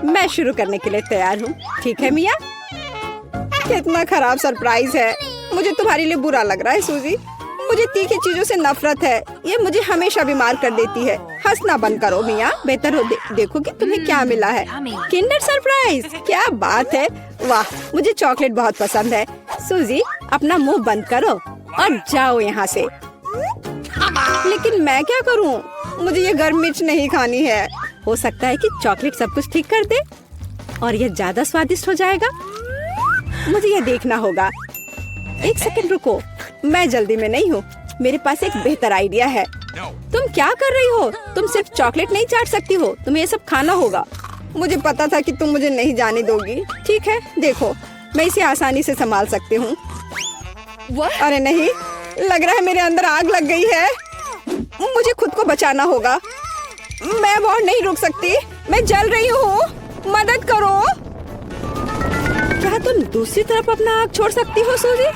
मैं शुरू करने के लिए तैयार हूँ। ठीक है मिया? कितना खराब सरप्राइज है। मुझे तुम्हारे लिए बुरा लग रहा है सूजी। मुझे तीखी चीजों से नफरत है। ये मुझे हमेशा बीमार कर देती है। हंसना बंद करो मिया। बेहतर हो देखो कि तुम्हें क्या मिला है। किंडर सरप्राइज, क्या बात है। वाह, मुझे चॉकलेट बहुत पसंद है। सूजी, अपना मुंह बंद करो और जाओ यहाँ से। लेकिन मैं क्या करूँ? मुझे ये गर्म मिर्च नहीं खानी है। हो सकता है कि चॉकलेट सब कुछ ठीक कर दे और ये ज्यादा स्वादिष्ट हो जाएगा। मुझे ये देखना होगा। एक सेकंड रुको, मैं जल्दी में नहीं हूँ। मेरे पास एक बेहतर आइडिया है। तुम क्या कर रही हो? तुम सिर्फ चॉकलेट नहीं चाट सकती हो, तुम्हें ये सब खाना होगा। मुझे पता था कि तुम मुझे नहीं जाने दोगी। ठीक है, देखो, मैं इसे आसानी से संभाल सकती हूँ। अरे नहीं, लग रहा है मेरे अंदर आग लग गई है। मुझे खुद को बचाना होगा। मैं और नहीं रुक सकती। मैं जल रही हूँ, मदद करो। क्या तुम दूसरी तरफ अपना आग छोड़ सकती हो सूजी?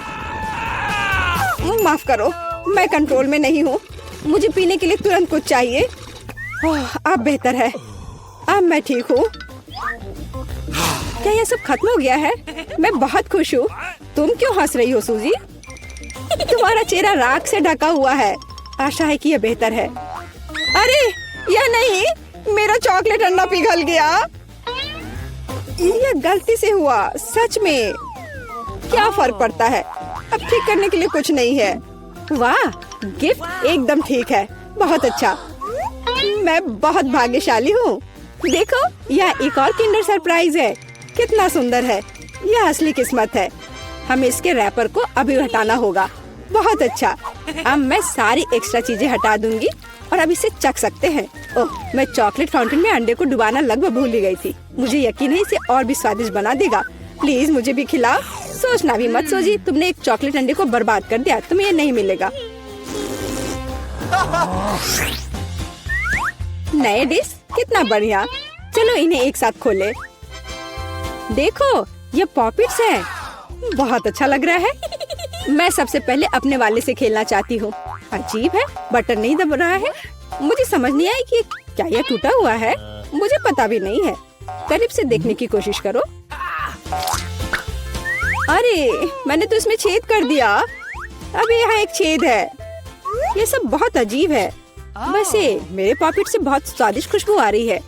माफ करो, मैं कंट्रोल में नहीं हूँ। मुझे पीने के लिए तुरंत कुछ चाहिए। अब बेहतर है, अब मैं ठीक हूँ। क्या ये सब खत्म हो गया है? मैं बहुत खुश हूँ। तुम क्यों हंस रही हो सूजी? तुम्हारा चेहरा राख से ढका हुआ है। आशा है कि ये बेहतर है। अरे यह नहीं, मेरा चॉकलेट अंडा पिघल गया। ये गलती से हुआ, सच में। क्या फर्क पड़ता है? अब ठीक करने के लिए कुछ नहीं है। वाह, गिफ्ट एकदम ठीक है। बहुत अच्छा, मैं बहुत भाग्यशाली हूँ। देखो, यह एक और किंडर सरप्राइज है। कितना सुंदर है। यह असली किस्मत है। हमें इसके रैपर को अभी हटाना होगा। बहुत अच्छा, अब मैं सारी एक्स्ट्रा चीजें हटा दूंगी और अब इसे चख सकते हैं। ओह, मैं चॉकलेट फाउंटेन में अंडे को डुबाना लगभग भूल ही गई थी। मुझे यकीन है इसे और भी स्वादिष्ट बना देगा। प्लीज मुझे भी खिलाओ। सोचना भी मत सूजी, तुमने एक चॉकलेट अंडे को बर्बाद कर दिया। तुम्हें ये नहीं मिलेगा। नए डिश, कितना बढ़िया। चलो इन्हें एक साथ खोले। देखो, ये पॉपिट्स है। बहुत अच्छा लग रहा है। मैं सबसे पहले अपने वाले से खेलना चाहती हूँ। अजीब है, बटन नहीं दब रहा है। मुझे समझ नहीं आई कि क्या यह टूटा हुआ है। मुझे पता भी नहीं है। करीब से देखने की कोशिश करो। अरे, मैंने तो इसमें छेद कर दिया। अभी यहाँ एक छेद है। ये सब बहुत अजीब है। वैसे मेरे पॉकेट से बहुत स्वादिष्ट खुशबू आ रही है।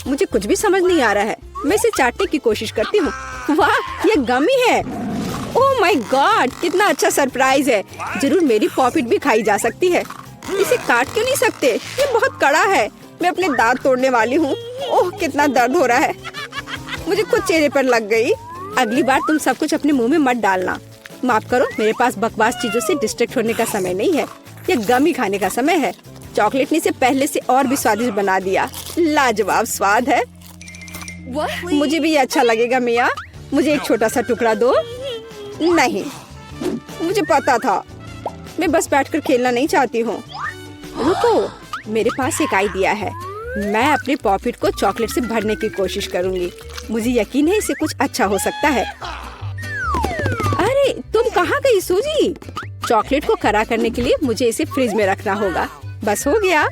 मुझे कुछ भी समझ नहीं आ रहा है। मैं इसे चाटने की कोशिश करती हूँ। वाह, ये गमी है। ओह माय गॉड, कितना अच्छा सरप्राइज है। जरूर मेरी पॉकेट भी खाई जा सकती है। इसे काट क्यों नहीं सकते? ये बहुत कड़ा है। मैं अपने दांत तोड़ने वाली हूँ। ओह, कितना दर्द हो रहा है। मुझे खुद चेहरे पर लग गई। अगली बार तुम सब कुछ अपने मुंह में मत डालना। माफ करो, मेरे पास बकवास चीजों से डिस्ट्रैक्ट होने का समय नहीं है। ये गमी खाने का समय है। चॉकलेट ने इसे पहले से और भी स्वादिष्ट बना दिया। लाजवाब स्वाद है। मुझे भी ये अच्छा लगेगा मिया। मुझे एक छोटा सा टुकड़ा दो। नहीं, मुझे पता था। मैं बस बैठकर खेलना नहीं चाहती हूँ। रुको, मेरे पास एक आइडिया है। मैं अपने पॉकेट को चॉकलेट से भरने की कोशिश करूँगी। मुझे यकीन है इसे कुछ अच्छा हो सकता है। अरे, तुम कहाँ गई सूजी? चॉकलेट को कड़ा करने के लिए मुझे इसे फ्रिज में रखना होगा। बस हो गया।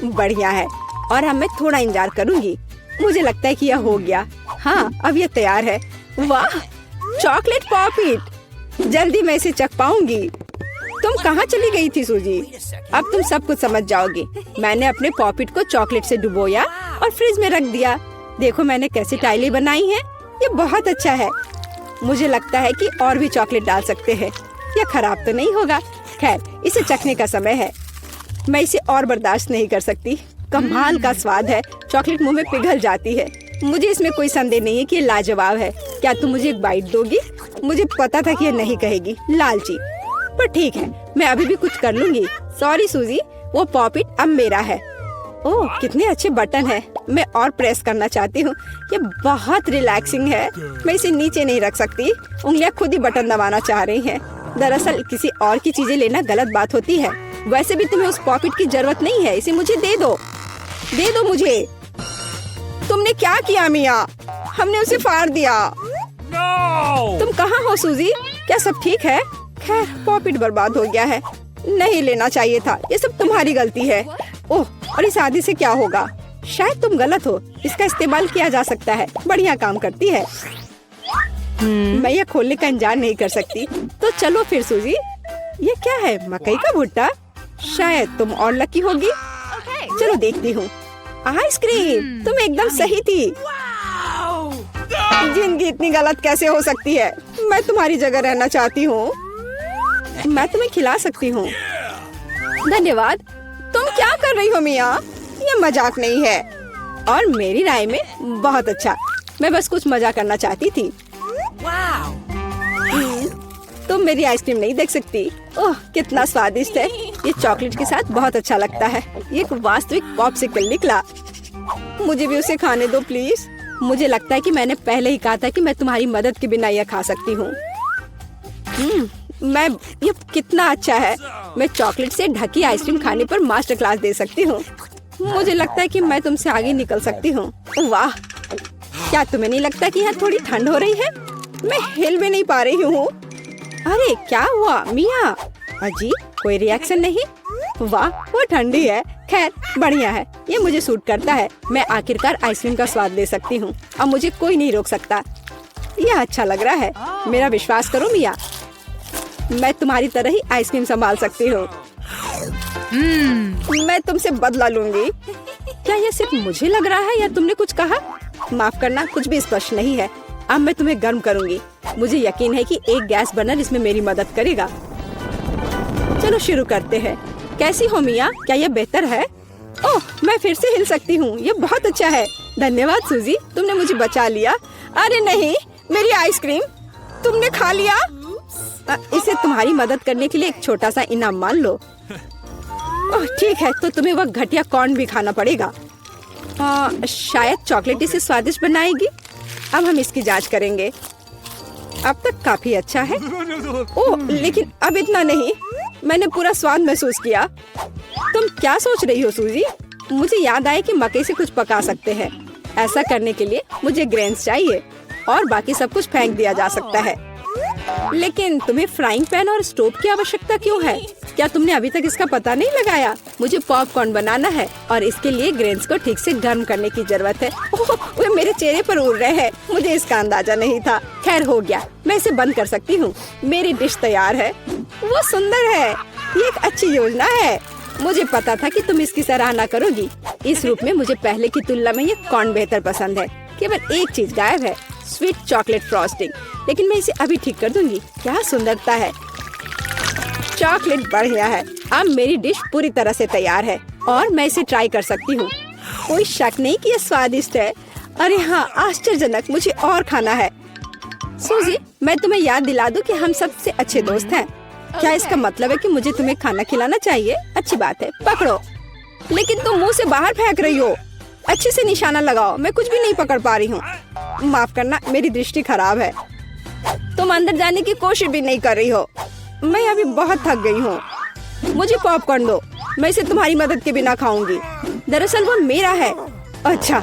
बढ़िया है। और अब मैं थोड़ा इंतजार करूँगी। मुझे लगता है कि यह हो गया। हाँ, अब यह तैयार है। वाह, चॉकलेट पॉकेट। जल्दी मैं इसे चख पाऊंगी। तुम कहाँ चली गई थी सूजी? अब तुम सब कुछ समझ जाओगी। मैंने अपने पॉकेट को चॉकलेट से डुबोया और फ्रिज में रख दिया। देखो मैंने कैसे टाइलें बनाई हैं। ये बहुत अच्छा है। मुझे लगता है कि और भी चॉकलेट डाल सकते हैं। यह खराब तो नहीं होगा। खैर, इसे चखने का समय है। मैं इसे और बर्दाश्त नहीं कर सकती। कमाल का स्वाद है। चॉकलेट मुंह में पिघल जाती है। मुझे इसमें कोई संदेह नहीं है कि ये लाजवाब है। क्या तुम मुझे एक बाइट दोगी? मुझे पता था कि ये नहीं कहेगी, लालची। पर ठीक है, मैं अभी भी कुछ कर लूंगी। सॉरी सूजी, वो पॉकेट अब मेरा है। ओह, कितने अच्छे बटन है। मैं और प्रेस करना चाहती हूँ। ये बहुत रिलैक्सिंग है। मैं इसे नीचे नहीं रख सकती। उंगलियां खुद ही बटन दबाना चाह रही हैं। दरअसल किसी और की चीजें लेना गलत बात होती है। वैसे भी तुम्हें उस पॉकेट की जरूरत नहीं है। इसे मुझे दे दो। दे दो मुझे। तुमने क्या किया मिया? हमने उसे फाड़ दिया। No! तुम कहाँ हो सूजी? क्या सब ठीक है? खैर, पॉकेट बर्बाद हो गया है। नहीं लेना चाहिए था। ये सब तुम्हारी गलती है। ओह, और इस आदि से क्या होगा? शायद तुम गलत हो, इसका इस्तेमाल किया जा सकता है। बढ़िया काम करती है। मैं यह खोलने का इंतजार नहीं कर सकती। तो चलो फिर सूजी, ये क्या है? मकई का भुट्टा? शायद तुम और लकी होगी। चलो देखती हूँ। आइसक्रीम, तुम एकदम सही थी। जिंदगी इतनी गलत कैसे हो सकती है? मैं तुम्हारी जगह रहना चाहती हूँ। मैं तुम्हें खिला सकती हूँ। धन्यवाद। तुम क्या कर रही हो मिया? ये मजाक नहीं है। और मेरी राय में बहुत अच्छा। मैं बस कुछ मजा करना चाहती थी। तुम मेरी आइसक्रीम नहीं देख सकती। ओह, कितना स्वादिष्ट है। ये चॉकलेट के साथ बहुत अच्छा लगता है। ये एक वास्तविक पॉप्सिकल निकला। मुझे भी उसे खाने दो प्लीज। मुझे लगता है कि मैंने पहले ही कहा था कि मैं तुम्हारी मदद के बिना यह खा सकती हूँ। ये कितना अच्छा है। मैं चॉकलेट से ढकी आइसक्रीम खाने पर मास्टर क्लास दे सकती हूँ। मुझे लगता है कि मैं तुमसे आगे निकल सकती हूँ। वाह, क्या तुम्हें नहीं लगता कि यहाँ थोड़ी ठंड हो रही है? मैं हिल भी नहीं पा रही हूँ। अरे क्या हुआ मिया? अजी, कोई रिएक्शन नहीं? वाह, वो ठंडी है। खैर, बढ़िया है। ये मुझे सूट करता है। मैं आखिरकार आइसक्रीम का स्वाद ले सकती हूँ। अब मुझे कोई नहीं रोक सकता। यह अच्छा लग रहा है। मेरा विश्वास करो मिया, मैं तुम्हारी तरह ही आइसक्रीम संभाल सकती हूँ। मैं तुमसे बदला लूंगी। क्या यह सिर्फ मुझे लग रहा है या तुमने कुछ कहा? माफ करना, कुछ भी स्पष्ट नहीं है। अब मैं तुम्हें गर्म करूंगी। मुझे यकीन है कि एक गैस बर्नर इसमें मेरी मदद करेगा। चलो शुरू करते हैं। कैसी हो मिया? क्या यह बेहतर है? ओह, मैं फिर से हिल सकती हूँ। यह बहुत अच्छा है। धन्यवाद सूजी, तुमने मुझे बचा लिया। अरे नहीं, मेरी आइसक्रीम तुमने खा लिया। इसे तुम्हारी मदद करने के लिए एक छोटा सा इनाम मान लो। ओह ठीक है, तो तुम्हें वह घटिया कॉर्न भी खाना पड़ेगा। शायद चॉकलेट इसे स्वादिष्ट बनाएगी। अब हम इसकी जांच करेंगे। अब तक काफी अच्छा है। ओह, लेकिन अब इतना नहीं। मैंने पूरा स्वाद महसूस किया। तुम क्या सोच रही हो सूजी? मुझे याद आया कि मकई से कुछ पका सकते हैं। ऐसा करने के लिए मुझे ग्रेन्स चाहिए और बाकी सब कुछ फेंक दिया जा सकता है। लेकिन तुम्हें फ्राइंग पैन और स्टोव की आवश्यकता क्यों है? क्या तुमने अभी तक इसका पता नहीं लगाया? मुझे पॉपकॉर्न बनाना है और इसके लिए ग्रेन्स को ठीक से गर्म करने की जरूरत है। ओह, वे मेरे चेहरे पर उड़ रहे हैं। मुझे इसका अंदाजा नहीं था। खैर, हो गया। मैं इसे बंद कर सकती हूँ। मेरी डिश तैयार है। वो सुंदर है। ये एक अच्छी योजना है। मुझे पता था कि तुम इसकी सराहना करोगी। इस रूप में मुझे पहले की तुलना में ये कॉर्न बेहतर पसंद है। केवल एक चीज गायब है, स्वीट चॉकलेट फ्रॉस्टिंग। लेकिन मैं इसे अभी ठीक कर दूंगी। क्या सुंदरता है। चॉकलेट बढ़िया है। अब मेरी डिश पूरी तरह से तैयार है और मैं इसे ट्राई कर सकती हूँ। कोई शक नहीं कि यह स्वादिष्ट है। अरे हाँ, आश्चर्यजनक। मुझे और खाना है। सूजी, मैं तुम्हें याद दिला दूं कि हम सबसे अच्छे दोस्त हैं। क्या इसका मतलब है कि मुझे तुम्हें खाना खिलाना चाहिए? अच्छी बात है, पकड़ो। लेकिन तुम मुंह से बाहर फेंक रही हो। अच्छे से निशाना लगाओ। मैं कुछ भी नहीं पकड़ पा रही हूँ। माफ करना, मेरी दृष्टि खराब है। तुम अंदर जाने की कोशिश भी नहीं कर रही हो। मैं अभी बहुत थक गई हूँ। मुझे पॉपकॉर्न दो। मैं इसे तुम्हारी मदद के बिना खाऊंगी। दरअसल वो मेरा है। अच्छा,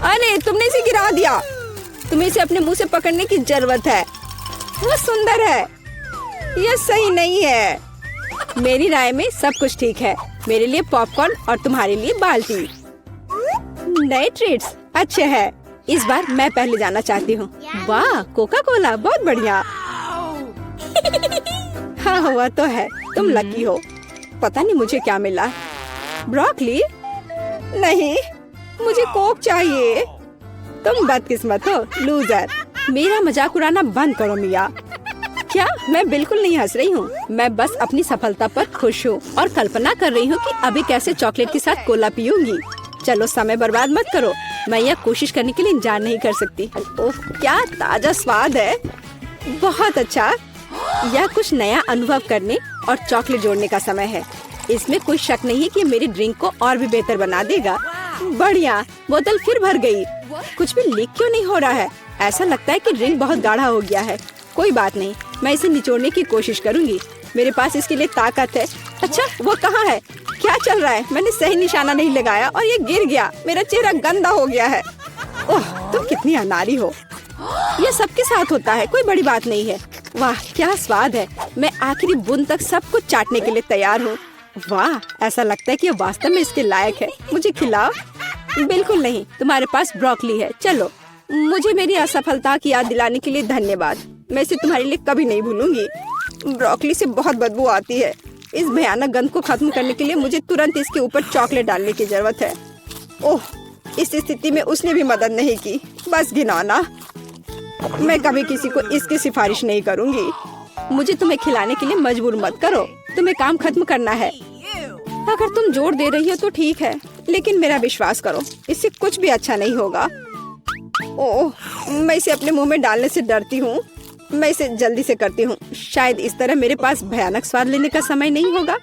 अरे तुमने इसे गिरा दिया। तुम्हें इसे अपने मुंह से पकड़ने की जरूरत है। वो सुंदर है। यह सही नहीं है। मेरी राय में सब कुछ ठीक है। मेरे लिए पॉपकॉर्न और तुम्हारे लिए बाल्टी। नए ट्रीट्स अच्छे हैं। इस बार मैं पहले जाना चाहती हूँ। वाह, कोका कोला, बहुत बढ़िया। हाँ, हुआ तो है। तुम लकी हो। पता नहीं मुझे क्या मिला। ब्रोकली? नहीं, मुझे कोक चाहिए। तुम बदकिस्मत हो, लूजर। मेरा मजाक उड़ाना बंद करो मिया। क्या? मैं बिल्कुल नहीं हंस रही हूँ। मैं बस अपनी सफलता पर खुश हूँ और कल्पना कर रही हूँ कि अभी कैसे चॉकलेट के साथ कोला पीऊंगी। चलो, समय बर्बाद मत करो। मैं यह कोशिश करने के लिए इंतजार नहीं कर सकती। ओह, क्या ताजा स्वाद है। बहुत अच्छा। यह कुछ नया अनुभव करने और चॉकलेट जोड़ने का समय है। इसमें कोई शक नहीं है कि मेरी ड्रिंक को और भी बेहतर बना देगा। बढ़िया। बोतल फिर भर गई। कुछ भी लीक क्यों नहीं हो रहा है? ऐसा लगता है कि ड्रिंक बहुत गाढ़ा हो गया है। कोई बात नहीं, मैं इसे निचोड़ने की कोशिश करूंगी। मेरे पास इसके लिए ताकत है। अच्छा, वो कहाँ है? क्या चल रहा है? मैंने सही निशाना नहीं लगाया और ये गिर गया। मेरा चेहरा गंदा हो गया है। ओह, तुम कितनी अनाड़ी हो। ये सबके साथ होता है, कोई बड़ी बात नहीं है। वाह, क्या स्वाद है। मैं आखिरी बूंद तक सब कुछ चाटने के लिए तैयार हूँ। वाह, ऐसा लगता है कि ये वास्तव में इसके लायक है। मुझे खिलाओ। बिल्कुल नहीं, तुम्हारे पास ब्रोकली है। चलो, मुझे मेरी असफलता की याद दिलाने के लिए धन्यवाद। मैं इसे तुम्हारे लिए कभी नहीं भूलूंगी। ब्रोकली से बहुत बदबू आती है। इस भयानक गंध को खत्म करने के लिए मुझे तुरंत इसके ऊपर चॉकलेट डालने की जरूरत है। ओह, इस स्थिति में उसने भी मदद नहीं की। बस घिनौना। मैं कभी किसी को इसकी सिफारिश नहीं करूंगी। मुझे तुम्हें खिलाने के लिए मजबूर मत करो। तुम्हें काम खत्म करना है। अगर तुम जोर दे रही हो तो ठीक है, लेकिन मेरा विश्वास करो, इससे कुछ भी अच्छा नहीं होगा। ओह, मैं इसे अपने मुंह में डालने से डरती हूँ। मैं इसे जल्दी से करती हूँ। शायद इस तरह मेरे पास भयानक स्वाद लेने का समय नहीं होगा।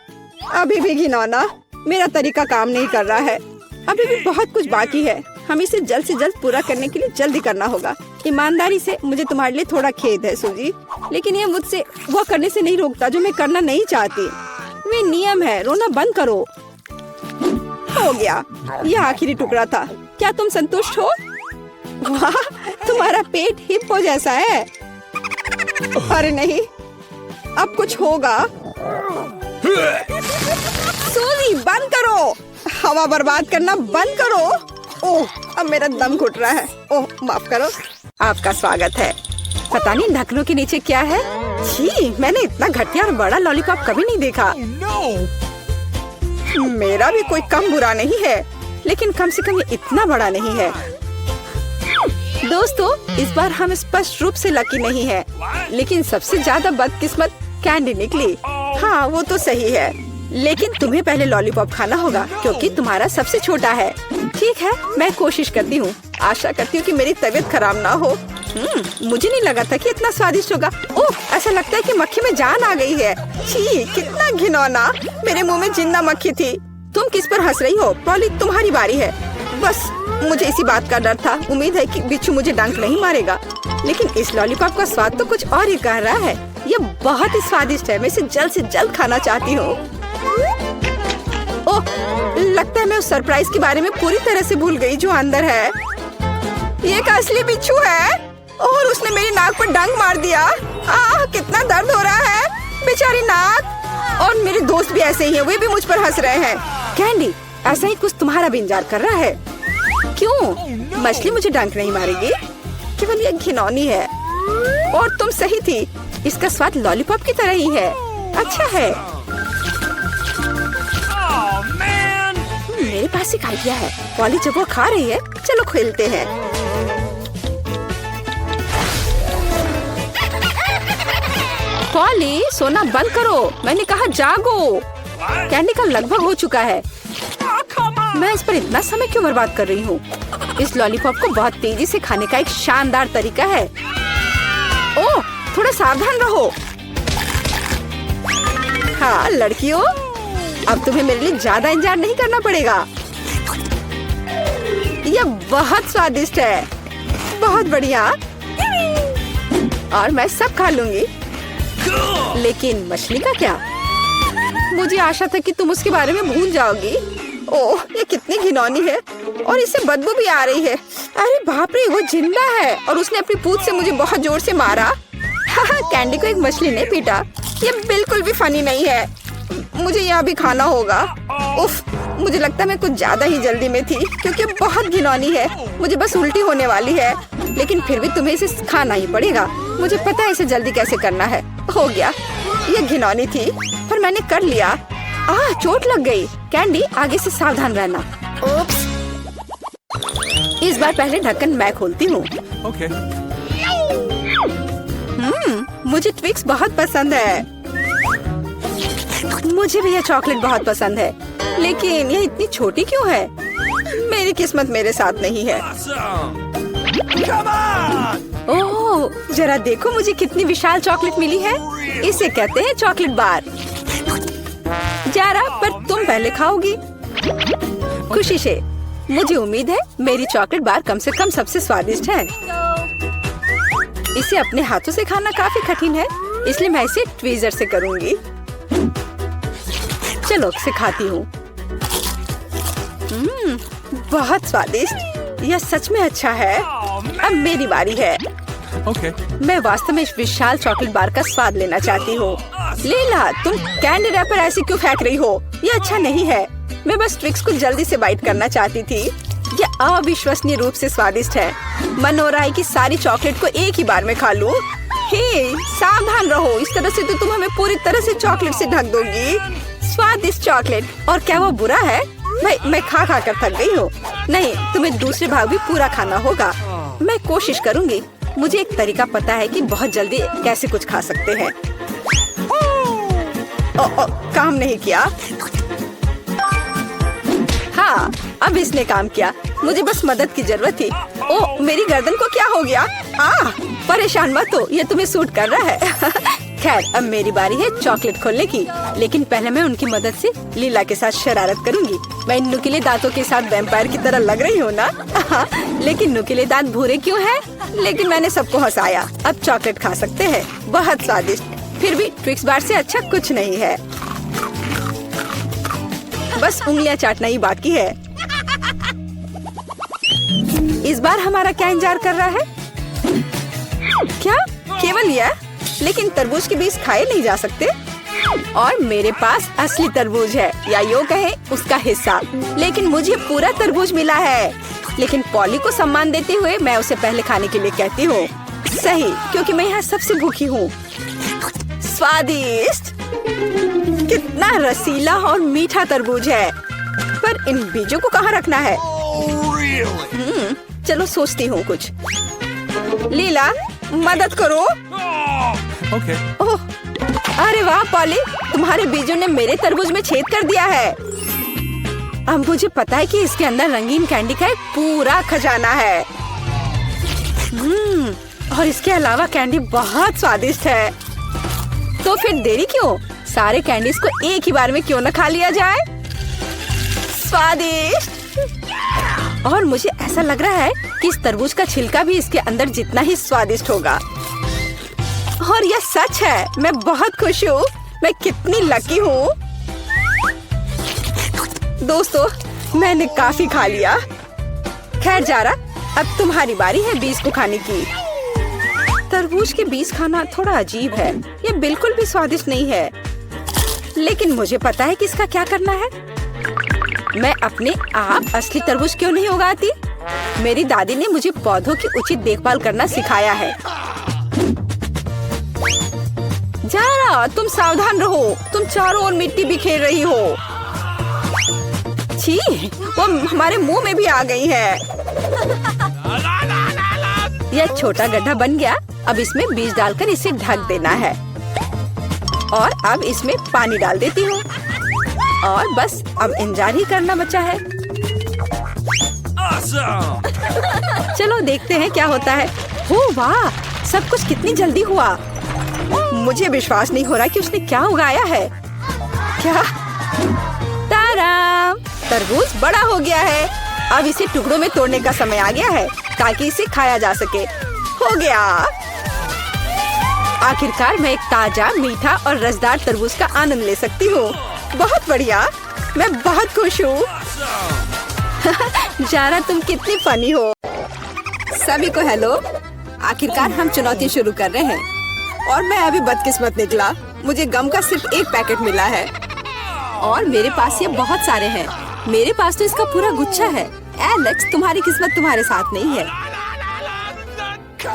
अभी भी घिनौना। मेरा तरीका काम नहीं कर रहा है। अभी भी बहुत कुछ बाकी है। हम इसे जल्द से जल्द पूरा करने के लिए जल्दी करना होगा। ईमानदारी से मुझे तुम्हारे लिए थोड़ा खेद है सूजी, लेकिन ये मुझसे वो करने से नहीं रोकता जो मैं करना नहीं चाहती। वे नियम है। रोना बंद करो। हो गया, यह आखिरी टुकड़ा था। क्या तुम संतुष्ट हो? वाह, तुम्हारा पेट हिप्पो जैसा है। अरे नहीं, अब कुछ होगा। सूजी, बंद करो। हवा बर्बाद करना बंद करो। ओह, अब मेरा दम घुट रहा है। ओह, माफ करो। आपका स्वागत है। पता नहीं ढक्कनों के नीचे क्या है। छी, मैंने इतना घटिया और बड़ा लॉलीपॉप कभी नहीं देखा। मेरा भी कोई कम बुरा नहीं है, लेकिन कम से कम ये इतना बड़ा नहीं है। दोस्तों, इस बार हम स्पष्ट रूप से लकी नहीं है, लेकिन सबसे ज्यादा बदकिस्मत कैंडी निकली। हाँ, वो तो सही है, लेकिन तुम्हें पहले लॉलीपॉप खाना होगा क्योंकि तुम्हारा सबसे छोटा है। ठीक है, मैं कोशिश करती हूँ। आशा करती हूँ कि मेरी तबीयत खराब ना हो। मुझे नहीं लगा था कि इतना स्वादिष्ट होगा। ओह, ऐसा लगता है कि मक्खी में जान आ गई है। छी, कितना घिनौना। मेरे मुंह में जिंदा मक्खी थी। तुम किस पर हंस रही हो? पॉली, तुम्हारी बारी है। बस मुझे इसी बात का डर था। उम्मीद है कि बिच्छू मुझे डंक नहीं मारेगा, लेकिन इस लॉलीपॉप का स्वाद तो कुछ और ही कह रहा है। ये बहुत ही स्वादिष्ट है। मैं इसे जल्द से जल्द खाना चाहती हूँ। ओह, लगता है मैं उस सरप्राइज के बारे में पूरी तरह से भूल गई जो अंदर है। ये एक असली बिच्छू है और उसने मेरी नाक पर डंक मार दिया। कितना दर्द हो रहा है। बेचारी नाक। और मेरे दोस्त भी ऐसे ही हैं, वे भी मुझ पर हंस रहे हैं। कैंडी, ऐसा ही कुछ तुम्हारा भी इंतजार कर रहा है। क्यों? मछली मुझे डंक नहीं मारेगी। केवल ये घिनौनी है। और तुम सही थी, इसका स्वाद लॉलीपॉप की तरह ही है। अच्छा है। मेरे पास एक आइडिया है। पॉली जब वो खा रही है, चलो खेलते हैं। पॉली, सोना बंद करो। मैंने कहा जागो। कैंडी का लगभग हो चुका है। मैं इस पर इतना समय क्यों बर्बाद कर रही हूँ? इस लॉलीपॉप को बहुत तेजी से खाने का एक शानदार तरीका है। ओह, थोड़ा सावधान रहो। हाँ लड़कियों, अब तुम्हें मेरे लिए ज्यादा इंतजार नहीं करना पड़ेगा। यह बहुत स्वादिष्ट है। बहुत बढ़िया। और मैं सब खा लूंगी। लेकिन मछली का क्या? मुझे आशा था कि तुम उसके बारे में भूल जाओगी। ओह, ये कितनी घिनौनी है और इससे बदबू भी आ रही है। अरे बाप रे, वो जिंदा है और उसने अपनी पूंछ से मुझे बहुत जोर से मारा। कैंडी को एक मछली ने पीटा। ये बिल्कुल भी फनी नहीं है। मुझे यह भी खाना होगा। उफ, मुझे लगता है मैं कुछ ज्यादा ही जल्दी में थी क्योंकि बहुत घिनौनी है। मुझे बस उल्टी होने वाली है, लेकिन फिर भी तुम्हें इसे खाना ही पड़ेगा। मुझे पता है इसे जल्दी कैसे करना है। हो गया। ये घिनौनी थी पर मैंने कर लिया। चोट लग गई। कैंडी, आगे से सावधान रहना। ओप्स। इस बार पहले ढक्कन मैं खोलती हूँ। Okay. मुझे ट्विक्स बहुत पसंद है। मुझे भी यह चॉकलेट बहुत पसंद है, लेकिन यह इतनी छोटी क्यों है? मेरी किस्मत मेरे साथ नहीं है। Come on! ओह, जरा देखो मुझे कितनी विशाल चॉकलेट मिली है। इसे कहते हैं चॉकलेट बार। जरा, पर तुम पहले खाओगी। खुशी से। मुझे उम्मीद है मेरी चॉकलेट बार कम से कम सबसे स्वादिष्ट है। इसे अपने हाथों से खाना काफी कठिन है, इसलिए मैं इसे ट्वीजर से करूंगी। चलो सिखाती हूँ। बहुत स्वादिष्ट। यह सच में अच्छा है। अब मेरी बारी है। Okay. मैं वास्तव में इस विशाल चॉकलेट बार का स्वाद लेना चाहती हूँ। लीला, तुम कैंडी रैपर ऐसे क्यों फेंक रही हो? ये अच्छा नहीं है। मैं बस ट्विक्स को जल्दी से बाइट करना चाहती थी। ये अविश्वसनीय रूप से स्वादिष्ट है। मन हो रहा है कि सारी चॉकलेट को एक ही बार में खा लूं। हे, सावधान रहो, इस तरह से तो तुम हमें पूरी तरह से चॉकलेट से ढक दोगी। स्वादिष्ट चॉकलेट, और क्या वो बुरा है? मैं खा खा कर थक गई हूँ। नहीं, तुम्हें दूसरे भाग भी पूरा खाना होगा। मैं कोशिश करूँगी। मुझे एक तरीका पता है कि बहुत जल्दी कैसे कुछ खा सकते हैं। काम नहीं किया। हाँ, अब इसने काम किया। मुझे बस मदद की जरूरत थी। ओह, मेरी गर्दन को क्या हो गया? परेशान मत हो, ये तुम्हें सूट कर रहा है। खैर, अब मेरी बारी है चॉकलेट खोलने की। लेकिन पहले मैं उनकी मदद से लीला के साथ शरारत करूंगी। मैं इन नुकीले दांतों के साथ वैम्पायर की तरह लग रही हूँ ना? लेकिन नुकीले दांत भूरे क्यों हैं? लेकिन मैंने सबको हंसाया। अब चॉकलेट खा सकते हैं। बहुत स्वादिष्ट। फिर भी ट्विक्स बार से अच्छा कुछ नहीं है। बस उंगलियां चाटना ही बाकी है। इस बार हमारा क्या इंतजार कर रहा है? क्या केवल यह? लेकिन तरबूज के बीज खाए नहीं जा सकते। और मेरे पास असली तरबूज है, या यूँ कहे उसका हिस्सा। लेकिन मुझे पूरा तरबूज मिला है। लेकिन पॉली को सम्मान देते हुए मैं उसे पहले खाने के लिए कहती हूँ। सही, क्योंकि मैं यहाँ सबसे भूखी हूँ। स्वादिष्ट, कितना रसीला और मीठा तरबूज है। पर इन बीजों को कहाँ रखना है? चलो सोचती हूँ कुछ। लीला, मदद करो। Okay. ओह, अरे वाह पॉली, तुम्हारे बीजों ने मेरे तरबूज में छेद कर दिया है। अब मुझे पता है कि इसके अंदर रंगीन कैंडी का एक पूरा खजाना है। और इसके अलावा कैंडी बहुत स्वादिष्ट है। तो फिर देरी क्यों? सारे कैंडीज को एक ही बार में क्यों न खा लिया जाए? स्वादिष्ट। और मुझे ऐसा लग रहा है कि इस तरबूज का छिलका भी इसके अंदर जितना ही स्वादिष्ट होगा। और यह सच है। मैं बहुत खुश हूँ। मैं कितनी लकी हूँ। दोस्तों, मैंने काफी खा लिया। खैर जारा, अब तुम्हारी बारी है बीज को खाने की। तरबूज के बीज खाना थोड़ा अजीब है। ये बिल्कुल भी स्वादिष्ट नहीं है। लेकिन मुझे पता है कि इसका क्या करना है। मैं अपने आप असली तरबूज क्यों नहीं उगाती? मेरी दादी ने मुझे पौधों की उचित देखभाल करना सिखाया है। जारा, तुम सावधान रहो। तुम चारों ओर मिट्टी बिखेर रही हो। छी, वो हमारे मुंह में भी आ गई है। यह छोटा गड्ढा बन गया। अब इसमें बीज डालकर इसे ढक देना है। और अब इसमें पानी डाल देती हूँ। और बस अब इंतजार ही करना बचा है। Awesome. चलो देखते हैं क्या होता है। हो वाह, सब कुछ कितनी जल्दी हुआ। मुझे विश्वास नहीं हो रहा कि उसने क्या उगाया है। क्या? ताराम, तरबूज बड़ा हो गया है। अब इसे टुकड़ों में तोड़ने का समय आ गया है ताकि इसे खाया जा सके। हो गया। आखिरकार मैं एक ताजा, मीठा और रसदार तरबूज का आनंद ले सकती हूँ। बहुत बढ़िया। मैं बहुत खुश हूँ। जारा, तुम कितनी फनी हो। सभी को हेलो। आखिरकार हम चुनौती शुरू कर रहे हैं। और मैं अभी बदकिस्मत निकला। मुझे गम का सिर्फ एक पैकेट मिला है। और मेरे पास ये बहुत सारे हैं। मेरे पास तो इसका पूरा गुच्छा है। एलेक्स, तुम्हारी किस्मत तुम्हारे साथ नहीं है।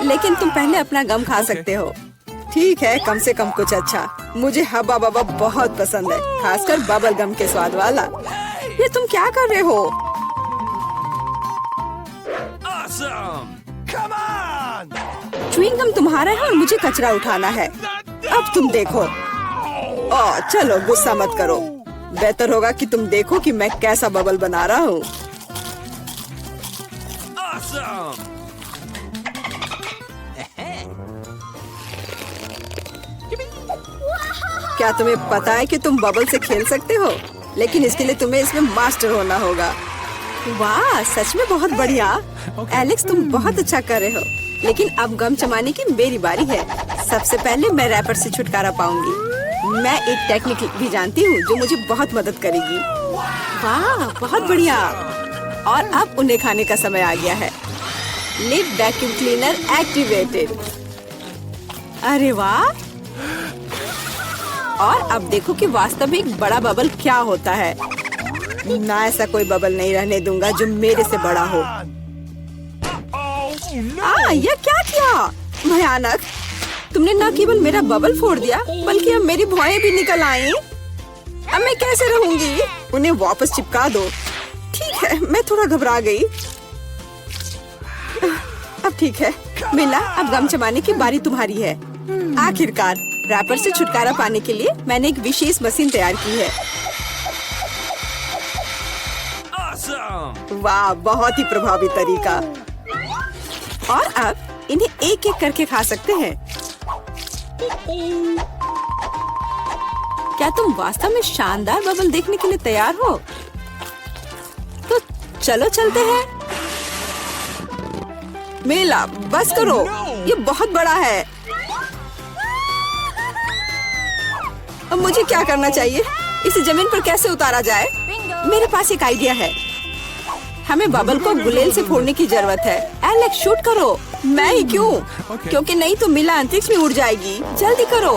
लेकिन तुम पहले अपना गम खा सकते हो। ठीक है, कम से कम कुछ अच्छा। मुझे हब्बा बब्बा बहुत पसंद है, खासकर बबल गम के स्वाद वाला। ये तुम क्या कर रहे हो? Awesome. Come on. Chewing gum तुम्हारा है और मुझे कचरा उठाना है। अब तुम देखो। चलो गुस्सा मत करो। बेहतर होगा कि तुम देखो कि मैं कैसा बबल बना रहा हूँ। Awesome. क्या तुम्हें पता है कि तुम बबल से खेल सकते हो? लेकिन इसके लिए तुम्हें इसमें मास्टर होना होगा। वाह, सच में बहुत बढ़िया। एलेक्स, तुम बहुत अच्छा कर रहे हो। लेकिन अब गम चबाने की मेरी बारी है। सबसे पहले मैं रैपर से छुटकारा पाऊंगी। मैं एक टेक्निक भी जानती हूँ जो मुझे बहुत मदद करेगी। वाह, बहुत बढ़िया। और अब उन्हें खाने का समय आ गया है। Lid vacuum cleaner activated. अरे वाह, और अब देखो कि वास्तव में एक बड़ा बबल क्या होता है। ना ऐसा कोई बबल नहीं रहने दूंगा जो मेरे से बड़ा हो। यह क्या किया? भयानक! तुमने न केवल मेरा बबल फोड़ दिया बल्कि अब मेरी भौएं भी निकल आई। अब मैं कैसे रहूंगी? उन्हें वापस चिपका दो। ठीक है, मैं थोड़ा घबरा गई। अब ठीक है मिला, अब गम जमाने की बारी तुम्हारी है। आखिरकार रैपर से छुटकारा पाने के लिए मैंने एक विशेष मशीन तैयार की है। Awesome! वाह, बहुत ही प्रभावी तरीका। और अब इन्हें एक एक करके खा सकते हैं। क्या तुम वास्तव में शानदार बबल देखने के लिए तैयार हो? तो चलो चलते हैं। मेला, बस करो, ये बहुत बड़ा है। अब मुझे क्या करना चाहिए? इसे जमीन पर कैसे उतारा जाए? मेरे पास एक आइडिया है। हमें बबल को गुलेल से फोड़ने की जरूरत है। एलेक्स, शूट करो। मैं ही क्यों? क्योंकि नहीं तो मिला अंतरिक्ष में उड़ जाएगी। जल्दी करो।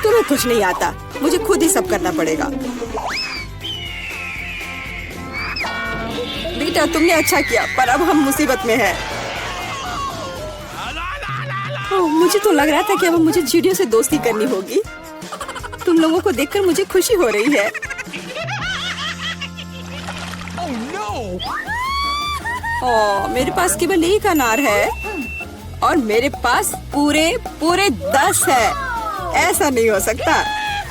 तुम्हें कुछ नहीं आता, मुझे खुद ही सब करना पड़ेगा। बेटा, तुमने अच्छा किया, पर अब हम मुसीबत में हैं। मुझे तो लग रहा था कि अब मुझे चिड़ियों से दोस्ती करनी होगी। तुम लोगों को देखकर मुझे खुशी हो रही है। मेरे पास केवल एक अनार है और मेरे पास पूरे 10 है। ऐसा नहीं हो सकता।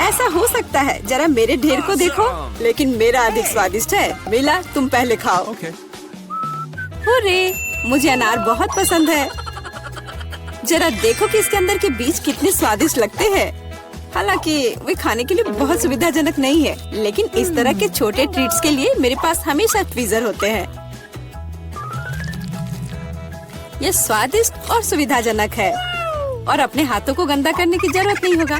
ऐसा हो सकता है, जरा मेरे ढेर को देखो, लेकिन मेरा अधिक स्वादिष्ट है। मिला, तुम पहले खाओ। Okay. अरे, मुझे अनार बहुत पसंद है। जरा देखो कि इसके अंदर के बीज कितने स्वादिष्ट लगते हैं। हालांकि वे खाने के लिए बहुत सुविधाजनक नहीं है, लेकिन इस तरह के छोटे ट्रीट्स के लिए मेरे पास हमेशा ट्वीजर होते हैं। यह स्वादिष्ट और सुविधाजनक है और अपने हाथों को गंदा करने की जरूरत नहीं होगा।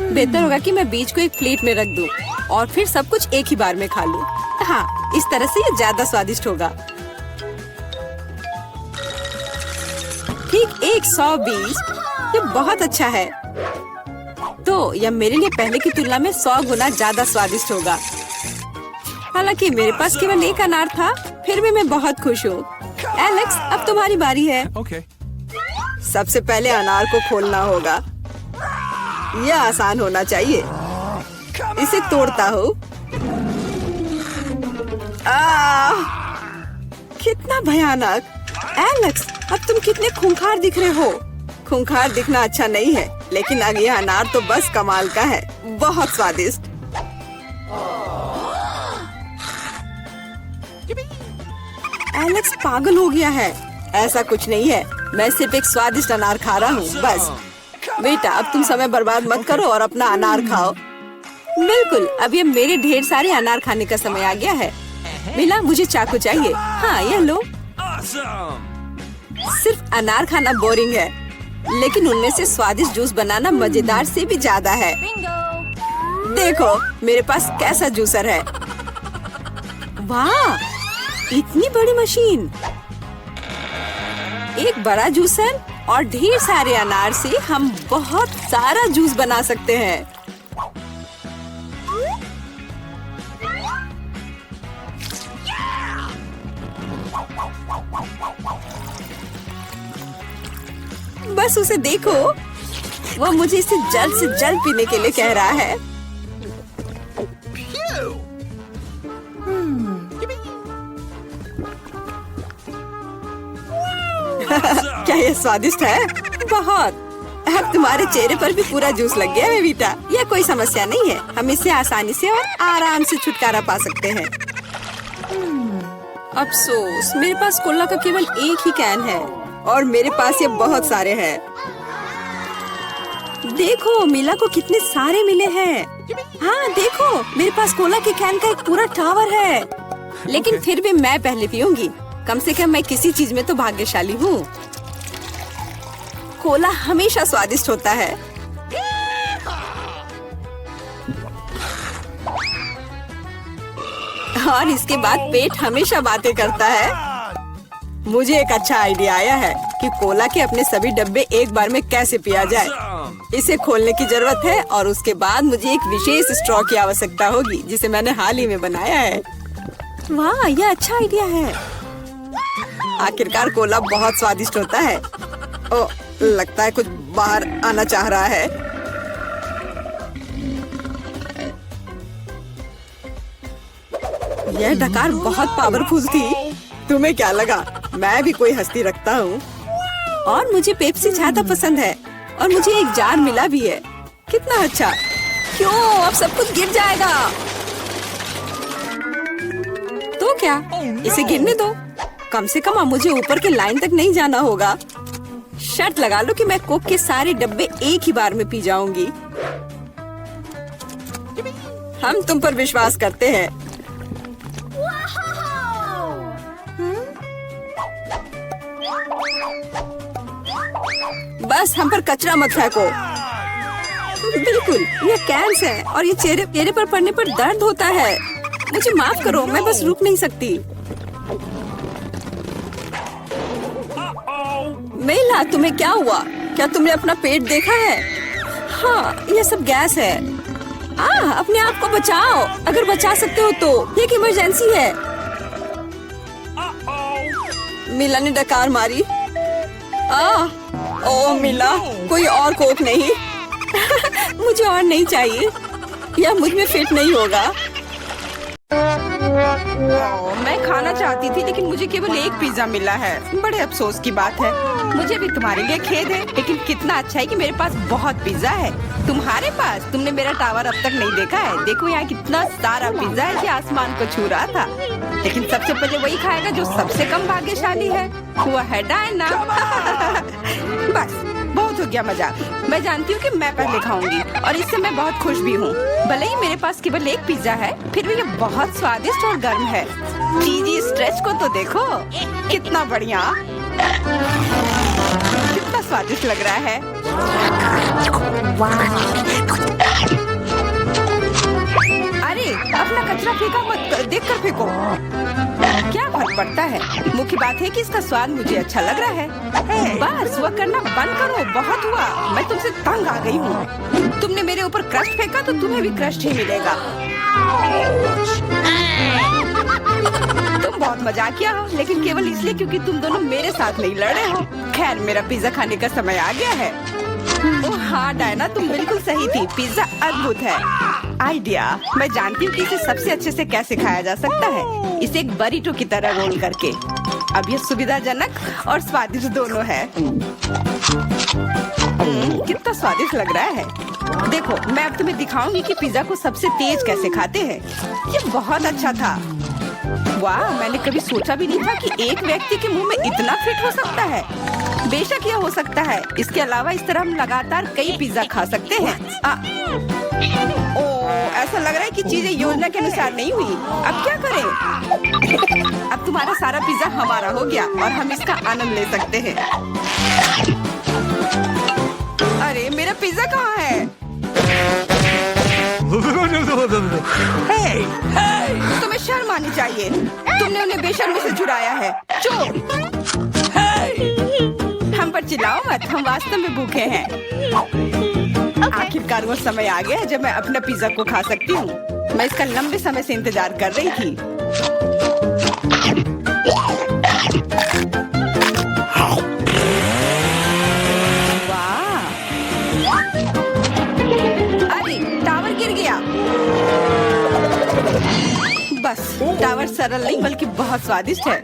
बेहतर होगा कि मैं बीज को एक प्लेट में रख दूं और फिर सब कुछ एक ही बार में खा लूं। हाँ, इस तरह से ये ज्यादा स्वादिष्ट होगा। ठीक 100 बीज, ये बहुत अच्छा है। तो यह मेरे लिए पहले की तुलना में 100 गुना ज्यादा स्वादिष्ट होगा। हालांकि मेरे पास केवल एक अनार था, फिर भी मैं बहुत खुश हूँ। एलेक्स, अब तुम्हारी बारी है। Okay. सबसे पहले अनार को खोलना होगा। यह आसान होना चाहिए। इसे तोड़ता हूँ। कितना भयानक! एलेक्स, अब तुम कितने खूंखार दिख रहे हो। खूंखार दिखना अच्छा नहीं है, लेकिन अब यह अनार तो बस कमाल का है। बहुत स्वादिष्ट। एलेक्स पागल हो गया है। ऐसा कुछ नहीं है, मैं सिर्फ एक स्वादिष्ट अनार खा रहा हूँ, बस। बेटा, अब तुम समय बर्बाद मत करो और अपना अनार खाओ। बिल्कुल, अब ये मेरे ढेर सारे अनार खाने का समय आ गया है। मिला, मुझे चाकू चाहिए। हाँ, यह लो। Awesome! सिर्फ अनार खाना बोरिंग है, लेकिन उनमें से स्वादिष्ट जूस बनाना मजेदार से भी ज्यादा है। देखो मेरे पास कैसा जूसर है। वाह, इतनी बड़ी मशीन! एक बड़ा जूसर और ढेर सारे अनार से हम बहुत सारा जूस बना सकते हैं। बस उसे देखो, वो मुझे इसे जल्द से जल्द पीने के लिए कह रहा है। क्या ये स्वादिष्ट है? बहुत। अब तुम्हारे चेहरे पर भी पूरा जूस लग गया है बेटा। यह कोई समस्या नहीं है, हम इससे आसानी से और आराम से छुटकारा पा सकते हैं। अफसोस, मेरे पास कोला का केवल एक ही कैन है और मेरे पास ये बहुत सारे हैं। देखो मिला को कितने सारे मिले हैं। हाँ देखो, मेरे पास कोला के कैन का एक पूरा टावर है। लेकिन फिर भी मैं पहले पीऊंगी। कम से कम मैं किसी चीज में तो भाग्यशाली हूँ। कोला हमेशा स्वादिष्ट होता है। और इसके बाद पेट हमेशा बातें करता है। मुझे एक अच्छा आइडिया आया है कि कोला के अपने सभी डब्बे एक बार में कैसे पिया जाए। Awesome! इसे खोलने की जरूरत है और उसके बाद मुझे एक विशेष स्ट्रॉ की आवश्यकता होगी जिसे मैंने हाल ही में बनाया है। वाह, यह अच्छा आइडिया है। आखिरकार कोला बहुत स्वादिष्ट होता है। ओ, लगता है कुछ बाहर आना चाह रहा है। यह डकार बहुत पावरफुल थी। तुम्हें क्या लगा मैं भी कोई हस्ती रखता हूँ? और मुझे पेप्सी ज्यादा पसंद है और मुझे एक जार मिला भी है। कितना अच्छा। क्यों, अब सब कुछ गिर जाएगा। तो क्या, इसे गिरने दो। कम से कम अब मुझे ऊपर के लाइन तक नहीं जाना होगा। शर्त लगा लो कि मैं कोक के सारे डब्बे एक ही बार में पी जाऊंगी। हम तुम पर विश्वास करते हैं। बस हम पर कचरा मत फेंको। बिल्कुल, ये कैंस है और ये चेहरे पर पड़ने पर दर्द होता है। मुझे माफ करो, मैं बस रुक नहीं सकती। मेला, तुम्हें क्या हुआ? क्या तुमने अपना पेट देखा है? हाँ, ये सब गैस है। अपने आप को बचाओ, अगर बचा सकते हो तो। ये एक इमरजेंसी है। मिला ने डकार मारी। ओ मिला, कोई और कोक नहीं। मुझे और नहीं चाहिए, यह मुझ में फिट नहीं होगा। मैं खाना चाहती थी लेकिन मुझे केवल एक पिज्जा मिला है। बड़े अफसोस की बात है। मुझे भी तुम्हारे लिए खेद है, लेकिन कितना अच्छा है कि मेरे पास बहुत पिज्जा है। तुम्हारे पास? तुमने मेरा टावर अब तक नहीं देखा है। देखो यहाँ कितना सारा पिज्जा है कि आसमान को छू रहा था। लेकिन सबसे पहले वही खाएगा जो सबसे कम भाग्यशाली है। वो है डायना। बस बहुत हो गया मजाक। मैं जानती हूँ कि मैं पहले खाऊंगी और इससे मैं बहुत खुश भी हूँ। भले ही मेरे पास केवल एक पिज्जा है, फिर भी ये बहुत स्वादिष्ट और गर्म है। चीजी स्ट्रेच को तो देखो, कितना बढ़िया, कितना स्वादिष्ट लग रहा है। अरे अपना कचरा फेंका मत, देख कर फेंको। क्या फर्क पड़ता है? मुख्य बात है कि इसका स्वाद मुझे अच्छा लग रहा है। बस वह करना बंद करो, बहुत हुआ। मैं तुमसे तंग आ गई हूँ। तुमने मेरे ऊपर क्रस्ट फेंका तो तुम्हें भी क्रस्ट ही मिलेगा। तुम बहुत मजाकिया हो, लेकिन केवल इसलिए क्योंकि तुम दोनों मेरे साथ नहीं लड़े हो। खैर, मेरा पिज्जा खाने का समय आ गया है। ओह हाँ डायना, तुम बिल्कुल सही थी। पिज्जा अद्भुत है। आइडिया, मैं जानती हूँ कि इसे सबसे अच्छे से कैसे खाया जा सकता है। इसे एक बरीटो की तरह रोल करके। अब ये सुविधाजनक और स्वादिष्ट दोनों है। कितना स्वादिष्ट लग रहा है। देखो, मैं अब तुम्हें दिखाऊंगी कि पिज्जा को सबसे तेज कैसे खाते हैं। ये बहुत अच्छा था। वाह, मैंने कभी सोचा भी नहीं था कि एक व्यक्ति के मुंह में इतना फिट हो सकता है। बेशक यह हो सकता है। इसके अलावा इस तरह हम लगातार कई पिज्जा खा सकते हैं। ऐसा लग रहा है कि चीजें योजना के अनुसार नहीं हुई। अब क्या करें? अब तुम्हारा सारा पिज्जा हमारा हो गया और हम इसका आनंद ले सकते हैं। अरे मेरा पिज्जा कहाँ है? तुम्हें शर्म आनी चाहिए। तुमने उन्हें बेशर्मी से चुराया है। चुप! हम पर चिल्लाओ मत, हम वास्तव में भूखे हैं। आखिरकार वो समय आ गया है जब मैं अपना पिज्जा को खा सकती हूँ। मैं इसका लंबे समय से इंतजार कर रही थी। वाह! अरे टावर गिर गया। बस टावर सरल नहीं बल्कि बहुत स्वादिष्ट है।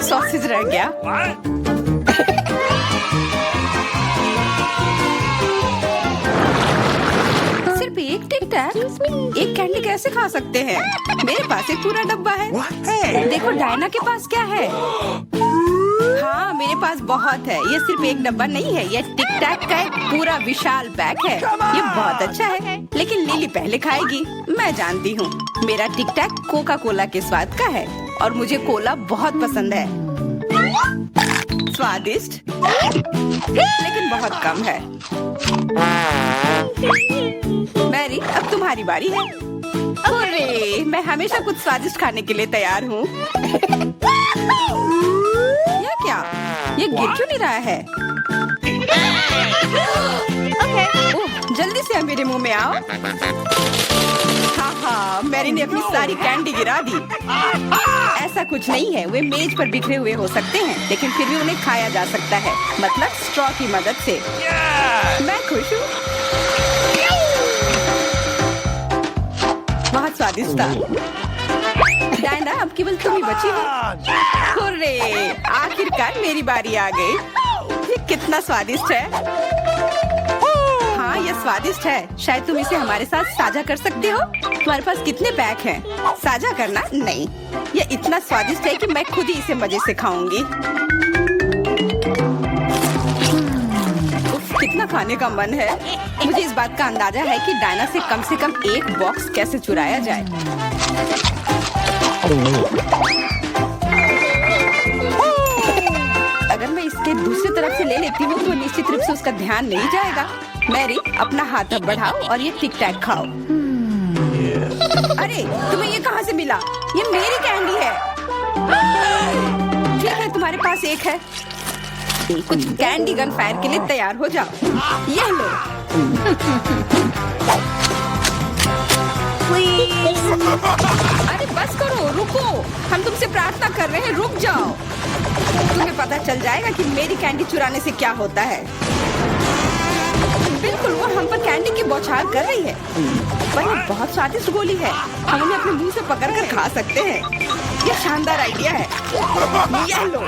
सॉसेज रह गया। सिर्फ एक टिक टैक, एक कैंडी कैसे खा सकते हैं? मेरे पास एक पूरा डब्बा है। देखो डायना के पास क्या है। हाँ, मेरे पास बहुत है। ये सिर्फ एक डब्बा नहीं है, ये टिक टैक का एक पूरा विशाल पैक है। ये बहुत अच्छा है, लेकिन लिली पहले खाएगी। मैं जानती हूँ, मेरा टिक टैक कोका कोला के स्वाद का है और मुझे कोला बहुत पसंद है। स्वादिष्ट, लेकिन बहुत कम है। मैरी, अब तुम्हारी बारी है। अरे, मैं हमेशा कुछ स्वादिष्ट खाने के लिए तैयार हूँ। यह क्या? ये गिर क्यों नहीं रहा है? ओह, जल्दी से मेरे मुंह में आओ। हाँ, मैरी ने अपनी सारी कैंडी गिरा दी। ऐसा कुछ नहीं है, वे मेज पर बिखरे हुए हो सकते हैं, लेकिन फिर भी उन्हें खाया जा सकता है, मतलब स्ट्रॉ की मदद से। मैं खुश हूँ। बहुत स्वादिष्ट था। डायना, अब केवल तुम ही बची हो। हुर्रे, आखिरकार मेरी बारी आ गई। ये कितना स्वादिष्ट है। हाँ, ये स्वादिष्ट है। शायद तुम इसे हमारे साथ साझा कर सकते हो। तुम्हारे पास कितने पैक हैं? साझा करना नहीं। ये इतना स्वादिष्ट है कि मैं खुद ही इसे मजे से खाऊंगी। उफ, कितना खाने का मन है। मुझे इस बात का अंदाजा है कि डायना से कम एक बॉक्स कैसे चुराया जाए। अगर मैं इसके दूसरी तरफ से ले लेती हूँ तो निश्चित रूप से उसका ध्यान नहीं जाएगा। मैरी, अपना हाथ अब बढ़ाओ और ये टिक टैक खाओ। अरे, तुम्हें ये कहाँ से मिला? ये मेरी कैंडी है। ठीक है, तुम्हारे पास एक है। कुछ कैंडी गन फायर के लिए तैयार हो जाओ। ये लो। अरे बस करो, रुको। हम तुमसे प्रार्थना कर रहे हैं, रुक जाओ। तुम्हें पता चल जाएगा कि मेरी कैंडी चुराने से क्या होता है। बिल्कुल, वो हम पर कैंडी की बौछार कर रही है। पर ये बहुत स्वादिष्ट गोली है। हम उन्हें अपने मुंह से पकड़कर खा सकते हैं। ये शानदार आइडिया है। ये लो।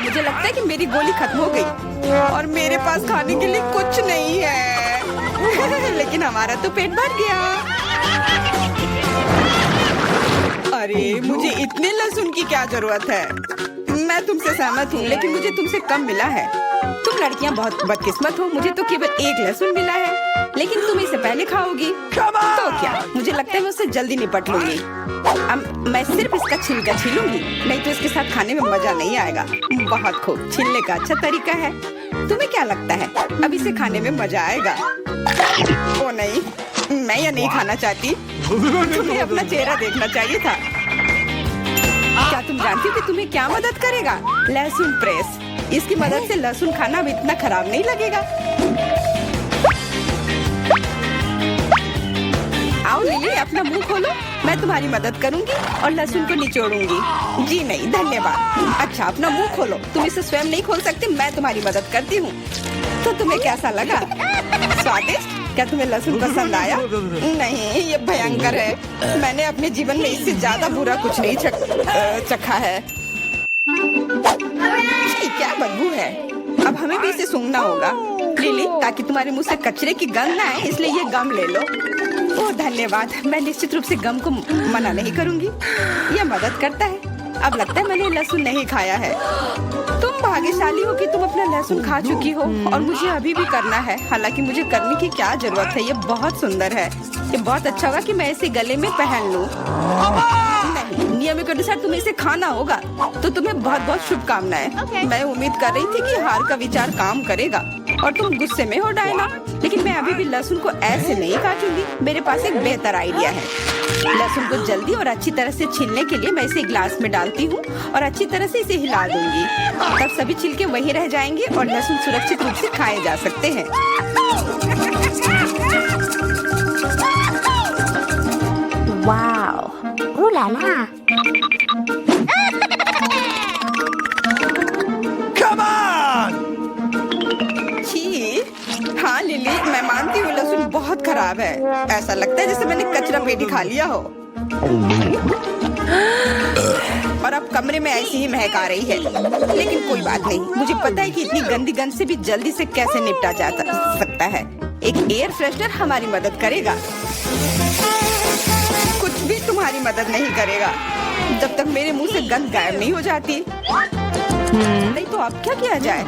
मुझे लगता है कि मेरी गोली खत्म हो गई और मेरे पास खाने के लिए कुछ नहीं है। लेकिन हमारा तो पेट भर गया। अरे, मुझे इतने लहसुन की क्या जरूरत है? मैं तुमसे सहमत हूँ, लेकिन मुझे तुमसे कम मिला है। तुम लड़कियाँ बहुत बदकिस्मत हो। मुझे तो केवल एक लहसुन मिला है, लेकिन तुम इसे पहले खाओगी। तो क्या? मुझे लगता है मैं उससे जल्दी निपट लूंगी। अब मैं सिर्फ इसका छिलका छीलूंगी, नहीं तो इसके साथ खाने में मजा नहीं आएगा। बहुत खूब, छीलने का अच्छा तरीका है। तुम्हें क्या लगता है अब इसे खाने में मजा आएगा? ओ नहीं, मैं यह नहीं खाना चाहती। तुम्हें अपना चेहरा देखना चाहिए था। क्या तुम जानती हो कि तुम्हें क्या मदद करेगा? लहसुन प्रेस। इसकी मदद से लहसुन खाना अब इतना खराब नहीं लगेगा। आओ लिली, अपना मुंह खोलो। मैं तुम्हारी मदद करूंगी और लहसुन को निचोड़ूंगी। जी नहीं, धन्यवाद। अच्छा, अपना मुंह खोलो। तुम इसे स्वयं नहीं खोल सकते, मैं तुम्हारी मदद करती हूँ। तो तुम्हें कैसा लगा? स्वादिष्ट? क्या तुम्हें लहसुन पसंद आया? नहीं, ये भयंकर है। मैंने अपने जीवन में इससे ज्यादा बुरा कुछ नहीं चखा है। क्या बदबू है। अब हमें भी इसे सूंघना होगा लिली, ताकि तुम्हारे मुंह से कचरे की गंध ना आए। इसलिए ये गम ले लो। ओह धन्यवाद। मैं निश्चित रूप से गम को मना नहीं करूंगी। यह मदद करता है। अब लगता है मैंने लहसुन नहीं खाया है। तुम भाग्यशाली हो कि तुम अपना लहसुन खा चुकी हो और मुझे अभी भी करना है। हालांकि मुझे करने की क्या जरूरत है, ये बहुत सुंदर है। ये बहुत अच्छा होगा कि मैं इसे गले में पहन लूं। नहीं, नियम के अनुसार तुम्हें इसे खाना होगा। तो तुम्हें बहुत बहुत शुभकामनाएं। मैं उम्मीद कर रही थी कि हार का विचार काम करेगा और तुम गुस्से में हो डायना, लेकिन मैं अभी भी लहसुन को ऐसे नहीं काटूंगी। मेरे पास एक बेहतर आइडिया है। लहसुन को जल्दी और अच्छी तरह से छीलने के लिए मैं इसे ग्लास में डालती हूँ और अच्छी तरह से इसे हिला दूंगी। तब सभी छिलके वहीं रह जाएंगे और लहसुन सुरक्षित रूप से खाए जा सकते हैं। Wow, ooh la la। Come on! छी, हाँ लिली, मैं मानती हूँ लहसुन बहुत खराब है। ऐसा लगता है जैसे मैंने कचरा पेटी खा लिया हो। और अब कमरे में ऐसी ही महक आ रही है। लेकिन कोई बात नहीं, मुझे पता है कि इतनी गंदी गंध से भी जल्दी से कैसे निपटा जा सकता है। एक एयर फ्रेशनर हमारी मदद करेगा। कुछ भी तुम्हारी मदद नहीं करेगा जब तक मेरे मुंह से गंध गायब नहीं हो जाती। नहीं तो अब क्या किया जाए?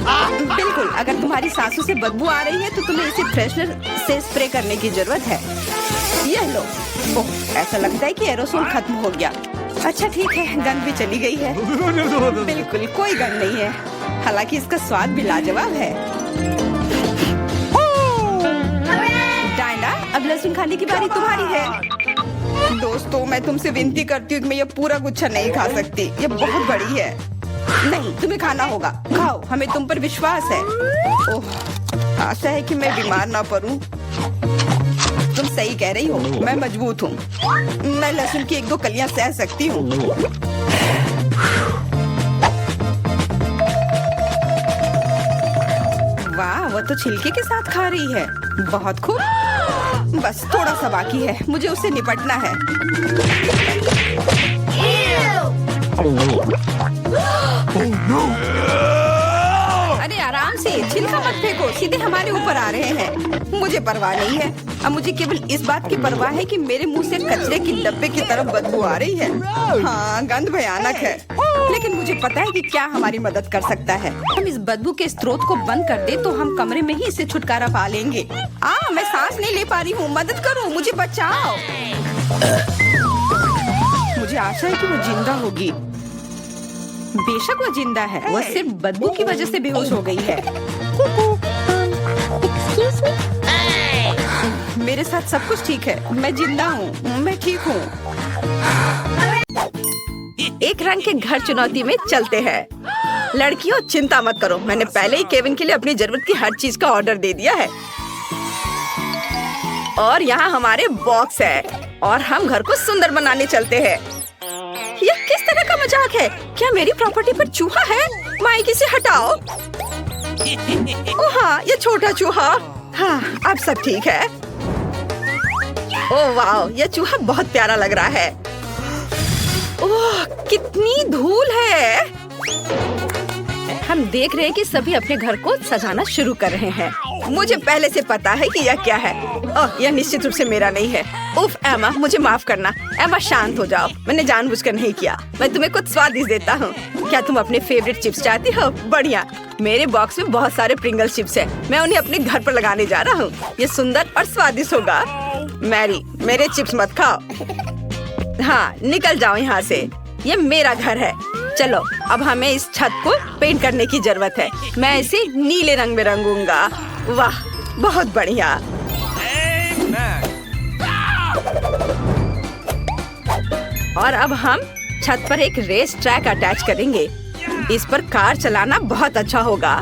बिल्कुल, अगर तुम्हारी सांसों से बदबू आ रही है तो तुम्हें इसे फ्रेशनर से स्प्रे करने की जरूरत है। यह लो। ओह, ऐसा लगता है कि एरोसोल खत्म हो गया। अच्छा ठीक है, गंध भी चली गई है। बिल्कुल कोई गंध नहीं है। हालांकि इसका स्वाद भी लाजवाब है। डायना, अब लहसुन खाने की बारी तुम्हारी है। दोस्तों, मैं तुमसे विनती करती हूँ कि मैं ये पूरा गुच्छा नहीं खा सकती, ये बहुत बड़ी है। नहीं, तुम्हें खाना होगा, खाओ, हमें तुम पर विश्वास है। ओह, आशा है कि मैं बीमार ना पड़ूं। तुम सही कह रही हो, मैं मजबूत हूँ। मैं लहसुन की 1-2 कलियां सह सकती हूँ। वाह, वो तो छिलके के साथ खा रही है। बहुत खूब। बस थोड़ा सा बाकी है, मुझे उससे निपटना है। अरे आराम से, छिलका मत फेंको, सीधे हमारे ऊपर आ रहे हैं। मुझे परवाह नहीं है। अब मुझे केवल इस बात की परवाह है कि मेरे मुंह से कचरे की डब्बे की तरफ बदबू आ रही है। हाँ, गंध भयानक है, लेकिन मुझे पता है कि क्या हमारी मदद कर सकता है। हम इस बदबू के स्रोत को बंद कर दे तो हम कमरे में ही इससे छुटकारा पा लेंगे। मैं सांस नहीं ले पा रही हूँ, मदद करो, मुझे बचाओ। मुझे आशा है कि वो जिंदा होगी। बेशक वो जिंदा है, वो सिर्फ बदबू की वजह से बेहोश हो गई है। Excuse me? मेरे साथ सब कुछ ठीक है, मैं जिंदा हूँ, मैं ठीक हूँ। एक रंग के घर चुनौती में चलते हैं। लड़कियों, चिंता मत करो, मैंने पहले ही केविन के लिए अपनी जरूरत की हर चीज का ऑर्डर दे दिया है। और यहाँ हमारे बॉक्स है और हम घर को सुंदर बनाने चलते हैं। ये किस तरह का मजाक है? क्या मेरी प्रॉपर्टी पर चूहा है? माइक, इसे हटाओ। ओह हाँ, ये छोटा चूहा। हाँ, अब सब ठीक है। ओह वाह, ये चूहा बहुत प्यारा लग रहा है। ओह, कितनी धूल है। हम देख रहे हैं कि सभी अपने घर को सजाना शुरू कर रहे हैं। मुझे पहले से पता है कि यह क्या है। ओह, यह निश्चित रूप से मेरा नहीं है। उफ एमा, मुझे माफ करना। एमा, शांत हो जाओ, मैंने जानबूझकर नहीं किया। मैं तुम्हें कुछ स्वादिष्ट देता हूँ। क्या तुम अपने फेवरेट चिप्स चाहती हो? बढ़िया, मेरे बॉक्स में बहुत सारे प्रिंगल चिप्स हैं। मैं उन्हें अपने घर पर लगाने जा रहा हूँ। ये सुंदर और स्वादिष्ट होगा। मैरी, मेरे चिप्स मत खाओ। हाँ, निकल जाओ यहाँ से, ये मेरा घर है। चलो, अब हमें इस छत को पेंट करने की जरूरत है। मैं इसे नीले रंग में रंगूंगा। वाह, बहुत बढ़िया। और अब हम छत पर एक रेस ट्रैक अटैच करेंगे। इस पर कार चलाना बहुत अच्छा होगा।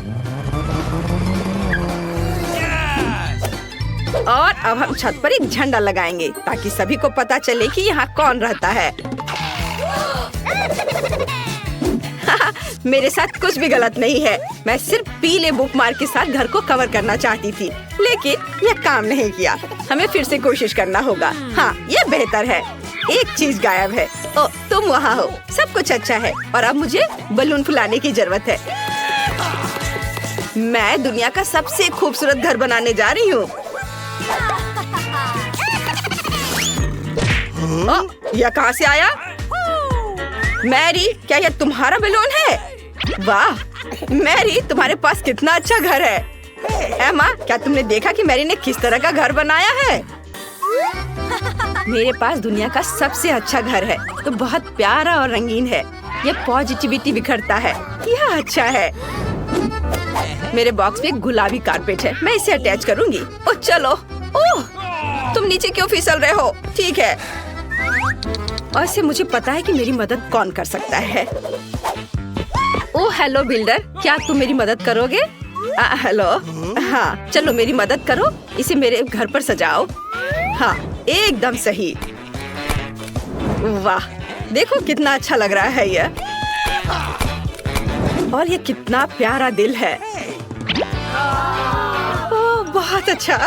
और अब हम छत पर एक झंडा लगाएंगे ताकि सभी को पता चले कि यहाँ कौन रहता है। मेरे साथ कुछ भी गलत नहीं है। मैं सिर्फ पीले बुकमार्क के साथ घर को कवर करना चाहती थी, लेकिन यह काम नहीं किया। हमें फिर से कोशिश करना होगा। हाँ, ये बेहतर है। एक चीज गायब है। ओ, तुम वहाँ हो। सब कुछ अच्छा है और अब मुझे बलून फुलाने की जरूरत है। मैं दुनिया का सबसे खूबसूरत घर बनाने जा रही हूँ। यह कहाँ से आया? मैरी, क्या यह तुम्हारा बलून है? वाह मैरी, तुम्हारे पास कितना अच्छा घर है। एमा, क्या तुमने देखा कि मैरी ने किस तरह का घर बनाया है? मेरे पास दुनिया का सबसे अच्छा घर है, तो बहुत प्यारा और रंगीन है। यह पॉजिटिविटी बिखरता है। यह अच्छा है। मेरे बॉक्स में गुलाबी कारपेट है, मैं इसे अटैच करूंगी। ओह चलो। ओह, तुम नीचे क्यों फिसल रहे हो? ठीक है। और से मुझे पता है कि मेरी मदद कौन कर सकता है। ओह हेलो बिल्डर, क्या तुम मेरी मदद करोगे? हेलो। हाँ, चलो मेरी मदद करो, इसे मेरे घर पर सजाओ। हाँ, एकदम सही। वाह, देखो कितना अच्छा लग रहा है यह। और ये कितना प्यारा दिल है। ओह, बहुत अच्छा।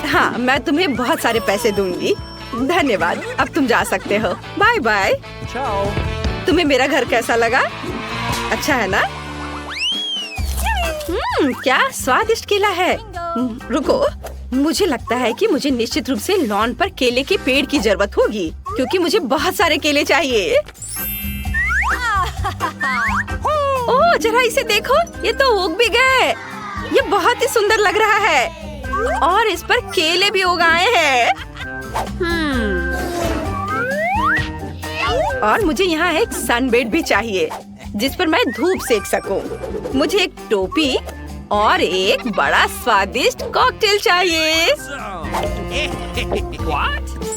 हाँ, मैं तुम्हें बहुत सारे पैसे दूंगी। धन्यवाद, अब तुम जा सकते हो। Bye bye. तुम्हें मेरा घर कैसा लगा? अच्छा है ना? क्या स्वादिष्ट केला है। रुको, मुझे लगता है कि मुझे निश्चित रूप से लॉन पर केले के पेड़ की जरूरत होगी, क्योंकि मुझे बहुत सारे केले चाहिए। ओह, जरा इसे देखो, ये तो उग भी गए। ये बहुत ही सुंदर लग रहा है और इस पर केले भी उगाए हैं। और मुझे यहाँ एक सनबेड भी चाहिए जिस पर मैं धूप सेक सकूं। मुझे एक टोपी और एक बड़ा स्वादिष्ट कॉकटेल चाहिए।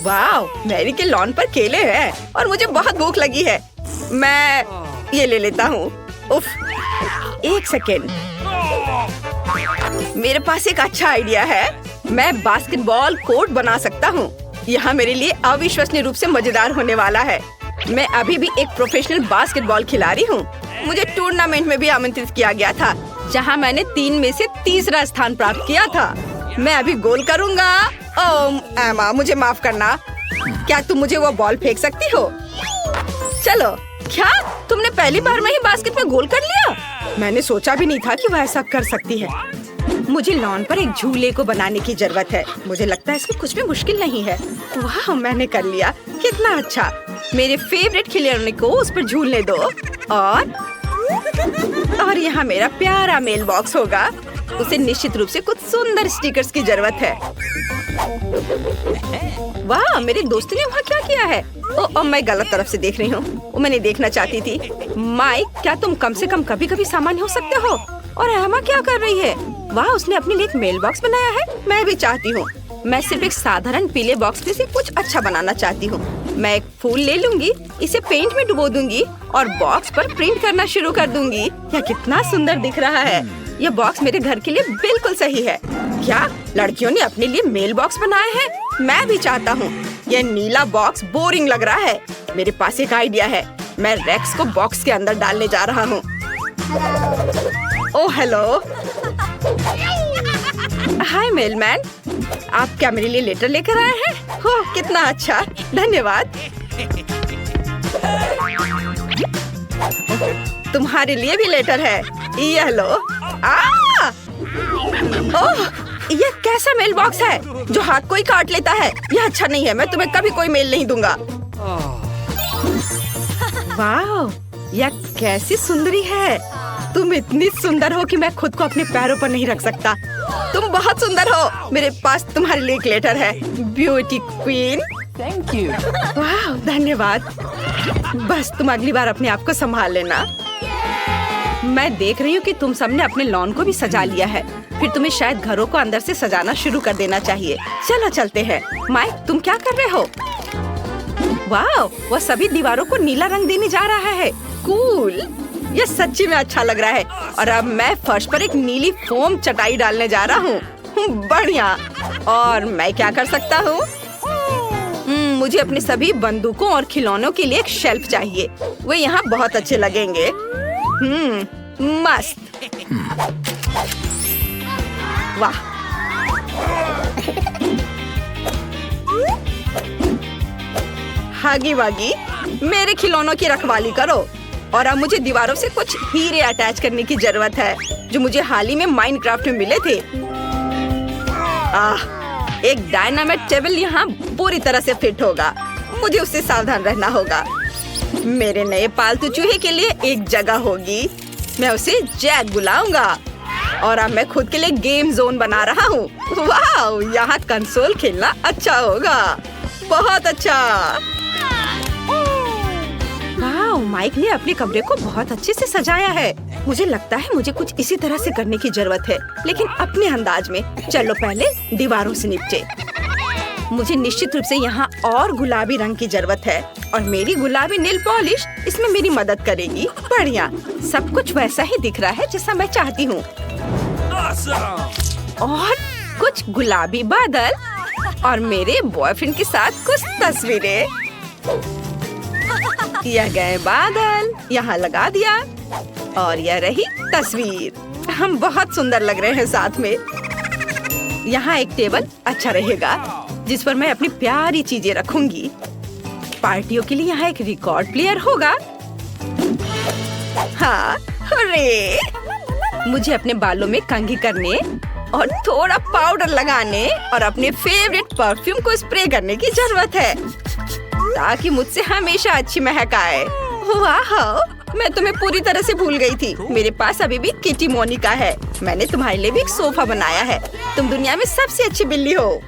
वाह, मैरी के लॉन पर केले हैं और मुझे बहुत भूख लगी है। मैं ये ले लेता हूँ। उफ, एक सेकेंड, मेरे पास एक अच्छा आइडिया है। मैं बास्केटबॉल कोर्ट बना सकता हूँ। यहाँ मेरे लिए अविश्वसनीय रूप से मजेदार होने वाला है। मैं अभी भी एक प्रोफेशनल बास्केटबॉल खिलाड़ी हूँ। मुझे टूर्नामेंट में भी आमंत्रित किया गया था, जहाँ मैंने 3 में से तीसरा स्थान प्राप्त किया था। मैं अभी गोल करूँगा। ओह एमा, मुझे माफ करना। क्या तुम मुझे वो बॉल फेंक सकती हो? चलो। क्या तुमने पहली बार में ही बास्केट में गोल कर लिया? मैंने सोचा भी नहीं था कि वह ऐसा कर सकती है। मुझे लॉन पर एक झूले को बनाने की जरूरत है। मुझे लगता है इसमें कुछ भी मुश्किल नहीं है। वाह, मैंने कर लिया। कितना अच्छा। मेरे फेवरेट खिलौने को उस पर झूलने दो। और यहाँ मेरा प्यारा मेल बॉक्स होगा। उसे निश्चित रूप से कुछ सुंदर स्टिकर्स की जरूरत है। वाह, मेरे दोस्त ने वहाँ क्या किया है? ओह, मैं गलत तरफ से देख रही हूँ। वो मैंने देखना चाहती थी। माइक, क्या तुम कम से कम कभी कभी सामान्य हो सकते हो? और एमा क्या कर रही है? वाह, उसने अपने लिए एक मेल बॉक्स बनाया है। मैं भी चाहती हूँ। मैं सिर्फ एक साधारण पीले बॉक्स में से कुछ अच्छा बनाना चाहती हूँ। मैं एक फूल ले लूंगी, इसे पेंट में डुबो दूंगी और बॉक्स पर प्रिंट करना शुरू कर दूंगी। यह कितना सुंदर दिख रहा है। यह बॉक्स मेरे घर के लिए बिल्कुल सही है। क्या लड़कियों ने अपने लिए मेल बॉक्स बनाए हैं? मैं भी चाहता हूँ। यह नीला बॉक्स बोरिंग लग रहा है। मेरे पास एक आइडिया है। मैं रेक्स को बॉक्स के अंदर डालने जा रहा हूँ। ओह हेलो, हाय मेलमैन, आप क्या मेरे लिए लेटर लेकर आए हैं? हो, कितना अच्छा, धन्यवाद। तुम्हारे लिए भी लेटर है। ये लो। ओह, यह कैसा मेल बॉक्स है जो हाथ को ही काट लेता है? यह अच्छा नहीं है। मैं तुम्हें कभी कोई मेल नहीं दूंगा। वाह, यह कैसी सुंदरी है। तुम इतनी सुंदर हो कि मैं खुद को अपने पैरों पर नहीं रख सकता। तुम बहुत सुंदर हो। मेरे पास तुम्हारे लिए एक लेटर है, ब्यूटी क्वीन। Thank you. वाह, धन्यवाद। बस तुम अगली बार अपने आप को संभाल लेना। मैं देख रही हूँ कि तुम सबने अपने लॉन को भी सजा लिया है। फिर तुम्हें शायद घरों को अंदर से सजाना शुरू कर देना चाहिए। चलो चलते हैं। माइक, तुम क्या कर रहे हो? वाह, वह सभी दीवारों को नीला रंग देने जा रहा है। कूल, यह सच्ची में अच्छा लग रहा है। और अब मैं फर्श पर एक नीली फोम चटाई डालने जा रहा हूँ। बढ़िया। और मैं क्या कर सकता हूँ? मुझे अपने सभी बंदूकों और खिलौनों के लिए एक शेल्फ चाहिए। वे यहाँ बहुत अच्छे लगेंगे। मस्त। वाह, हागी वागी, मेरे खिलौनों की रखवाली करो। और अब मुझे दीवारों से कुछ हीरे अटैच करने की जरूरत है, जो मुझे हाल ही में माइनक्राफ्ट में मिले थे। एक डायनामाइट टेबल यहाँ पूरी तरह से फिट होगा। मुझे उससे सावधान रहना होगा। मेरे नए पालतू चूहे के लिए एक जगह होगी। मैं उसे जैक बुलाऊंगा। और अब मैं खुद के लिए गेम जोन बना रहा हूँ। वाह, यहाँ कंसोल खेलना अच्छा होगा। बहुत अच्छा। वाह, माइक ने अपने कमरे को बहुत अच्छे से सजाया है। मुझे लगता है मुझे कुछ इसी तरह से करने की जरूरत है, लेकिन अपने अंदाज में। चलो पहले दीवारों से निपटे। मुझे निश्चित रूप से यहाँ और गुलाबी रंग की जरूरत है, और मेरी गुलाबी नेल पॉलिश इसमें मेरी मदद करेगी। बढ़िया, सब कुछ वैसा ही दिख रहा है जैसा मैं चाहती हूँ। और कुछ गुलाबी बादल और मेरे बॉयफ्रेंड के साथ कुछ तस्वीरें। यह गए बादल, यहाँ लगा दिया, और यह रही तस्वीर। हम बहुत सुंदर लग रहे हैं साथ में। यहाँ एक टेबल अच्छा रहेगा, जिस पर मैं अपनी प्यारी चीजें रखूंगी। पार्टियों के लिए यहाँ एक रिकॉर्ड प्लेयर होगा। हाँ, अरे मुझे अपने बालों में कंघी करने और थोड़ा पाउडर लगाने और अपने फेवरेट परफ्यूम को स्प्रे करने की जरूरत है, ताकि मुझसे हमेशा अच्छी महक आए। वाह, मैं तुम्हें पूरी तरह से भूल गई थी। मेरे पास अभी भी किटी मोनिका है। मैंने तुम्हारे लिए भी एक सोफा बनाया है। तुम दुनिया में सबसे अच्छी बिल्ली हो।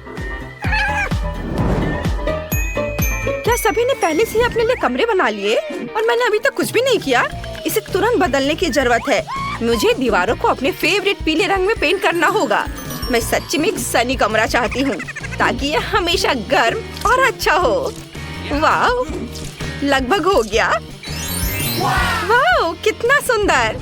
क्या सभी ने पहले से ही अपने लिए कमरे बना लिए और मैंने अभी तक कुछ भी नहीं किया? इसे तुरंत बदलने की जरूरत है। मुझे दीवारों को अपने फेवरेट पीले रंग में पेंट करना होगा। मैं सच्ची में एक सनी कमरा चाहती हूँ, ताकि ये हमेशा गर्म और अच्छा हो। वाह, लगभग हो गया। वाह, कितना सुंदर।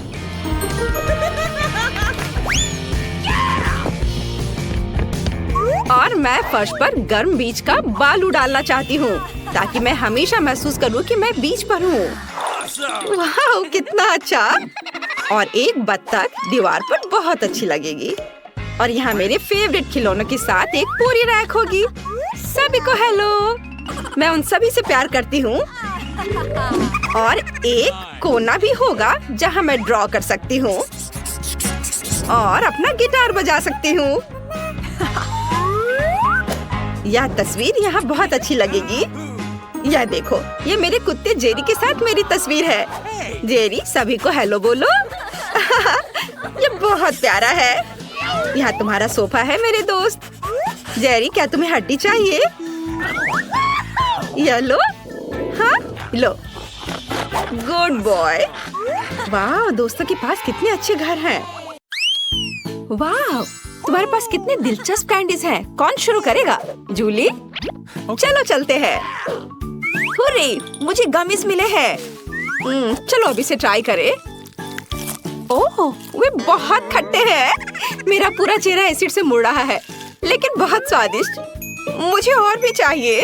और मैं फर्श पर गर्म बीज का बालू डालना चाहती हूँ ताकि मैं हमेशा महसूस करूँ कि मैं बीच पर हूँ। वाह, कितना अच्छा। और एक बत्तख दीवार पर बहुत अच्छी लगेगी। और यहाँ मेरे फेवरेट खिलौनों के साथ एक पूरी रैक होगी। सभी को हेलो, मैं उन सभी से प्यार करती हूँ। और एक कोना भी होगा जहाँ मैं ड्रॉ कर सकती हूँ और अपना गिटार बजा सकती हूँ। यह तस्वीर यहाँ बहुत अच्छी लगेगी। यह देखो, ये मेरे कुत्ते जेरी के साथ मेरी तस्वीर है। जेरी, सभी को हेलो बोलो। ये बहुत प्यारा है। यहाँ तुम्हारा सोफा है मेरे दोस्त। जेरी, क्या तुम्हें हड्डी चाहिए? ये लो। हाँ, लो। Good boy. वाह, दोस्तों के पास कितने अच्छे घर हैं। वाह, तुम्हारे पास कितने दिलचस्प कैंडीज हैं। कौन शुरू करेगा? जूली? चलो चलते हैं। हुर्रे, मुझे गमीज मिले हैं। चलो अभी से ट्राई करें। ओह, वे बहुत खट्टे हैं। मेरा पूरा चेहरा एसिड से मुड़ रहा है, लेकिन बहुत स्वादिष्ट। मुझे और भी चाहिए।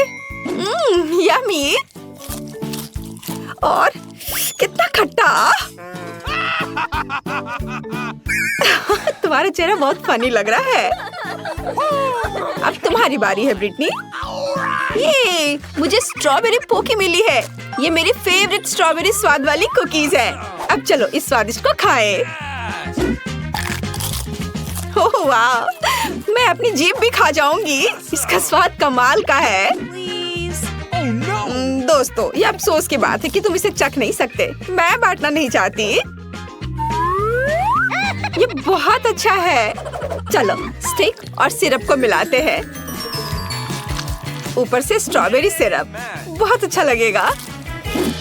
यम्मी। और कितना खट्टा। तुम्हारा चेहरा बहुत फनी लग रहा है। अब तुम्हारी बारी है ब्रिटनी। ये मुझे स्ट्रॉबेरी पोकी मिली है। ये मेरी फेवरेट स्ट्रॉबेरी स्वाद वाली कुकीज है। अब चलो इस स्वादिष्ट को खाएं। ओह वाह, मैं अपनी जीभ भी खा जाऊंगी। इसका स्वाद कमाल का है। दोस्तों, ये अफसोस की बात है कि तुम इसे चख नहीं सकते। मैं बांटना नहीं चाहती। ये बहुत अच्छा है। चलो स्टिक और सिरप को मिलाते हैं। ऊपर से स्ट्रॉबेरी सिरप, बहुत अच्छा लगेगा।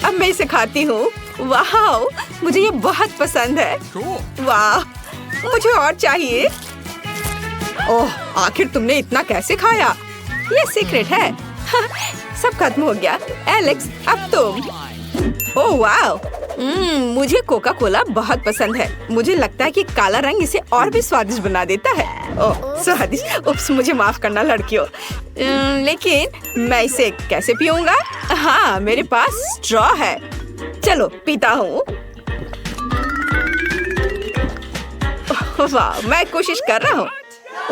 अब मैं इसे खाती हूँ। वाह, मुझे ये बहुत पसंद है। वाह, मुझे और चाहिए। ओह, आखिर तुमने इतना कैसे खाया? ये सीक्रेट है। सब खत्म हो गया। एलेक्स, अब तुम। ओह वाह, मुझे कोका कोला बहुत पसंद है। मुझे लगता है कि काला रंग इसे और भी स्वादिष्ट बना देता है। ओह स्वादिष्ट। उप्स, मुझे माफ करना लड़कियों। लेकिन मैं इसे कैसे पीऊंगा? हाँ, मेरे पास स्ट्रॉ है। चलो पीता हूँ। वाह, मैं कोशिश कर रहा हूँ।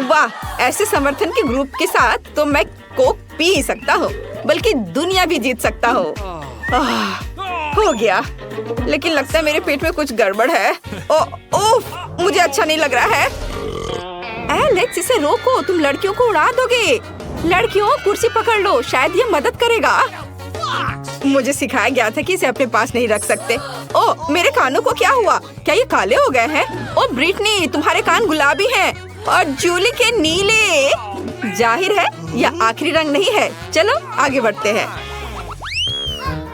वाह, ऐसे समर्थन के ग्रुप के साथ तो मैं कोक पी ही सकता हूँ, बल्कि दुनिया भी जीत सकता हूँ। हो गया, लेकिन लगता है मेरे पेट में कुछ गड़बड़ है। ओह, मुझे अच्छा नहीं लग रहा है। एलेक्स, इसे रोको, तुम लड़कियों को उड़ा दोगे। लड़कियों, कुर्सी पकड़ लो, शायद ये मदद करेगा। मुझे सिखाया गया था कि इसे अपने पास नहीं रख सकते। ओह, मेरे कानों को क्या हुआ? क्या ये काले हो गए हैं? ओह ब्रिटनी, तुम्हारे कान गुलाबी हैं और जूली के नीले। जाहिर है यह आखिरी रंग नहीं है। चलो आगे बढ़ते हैं।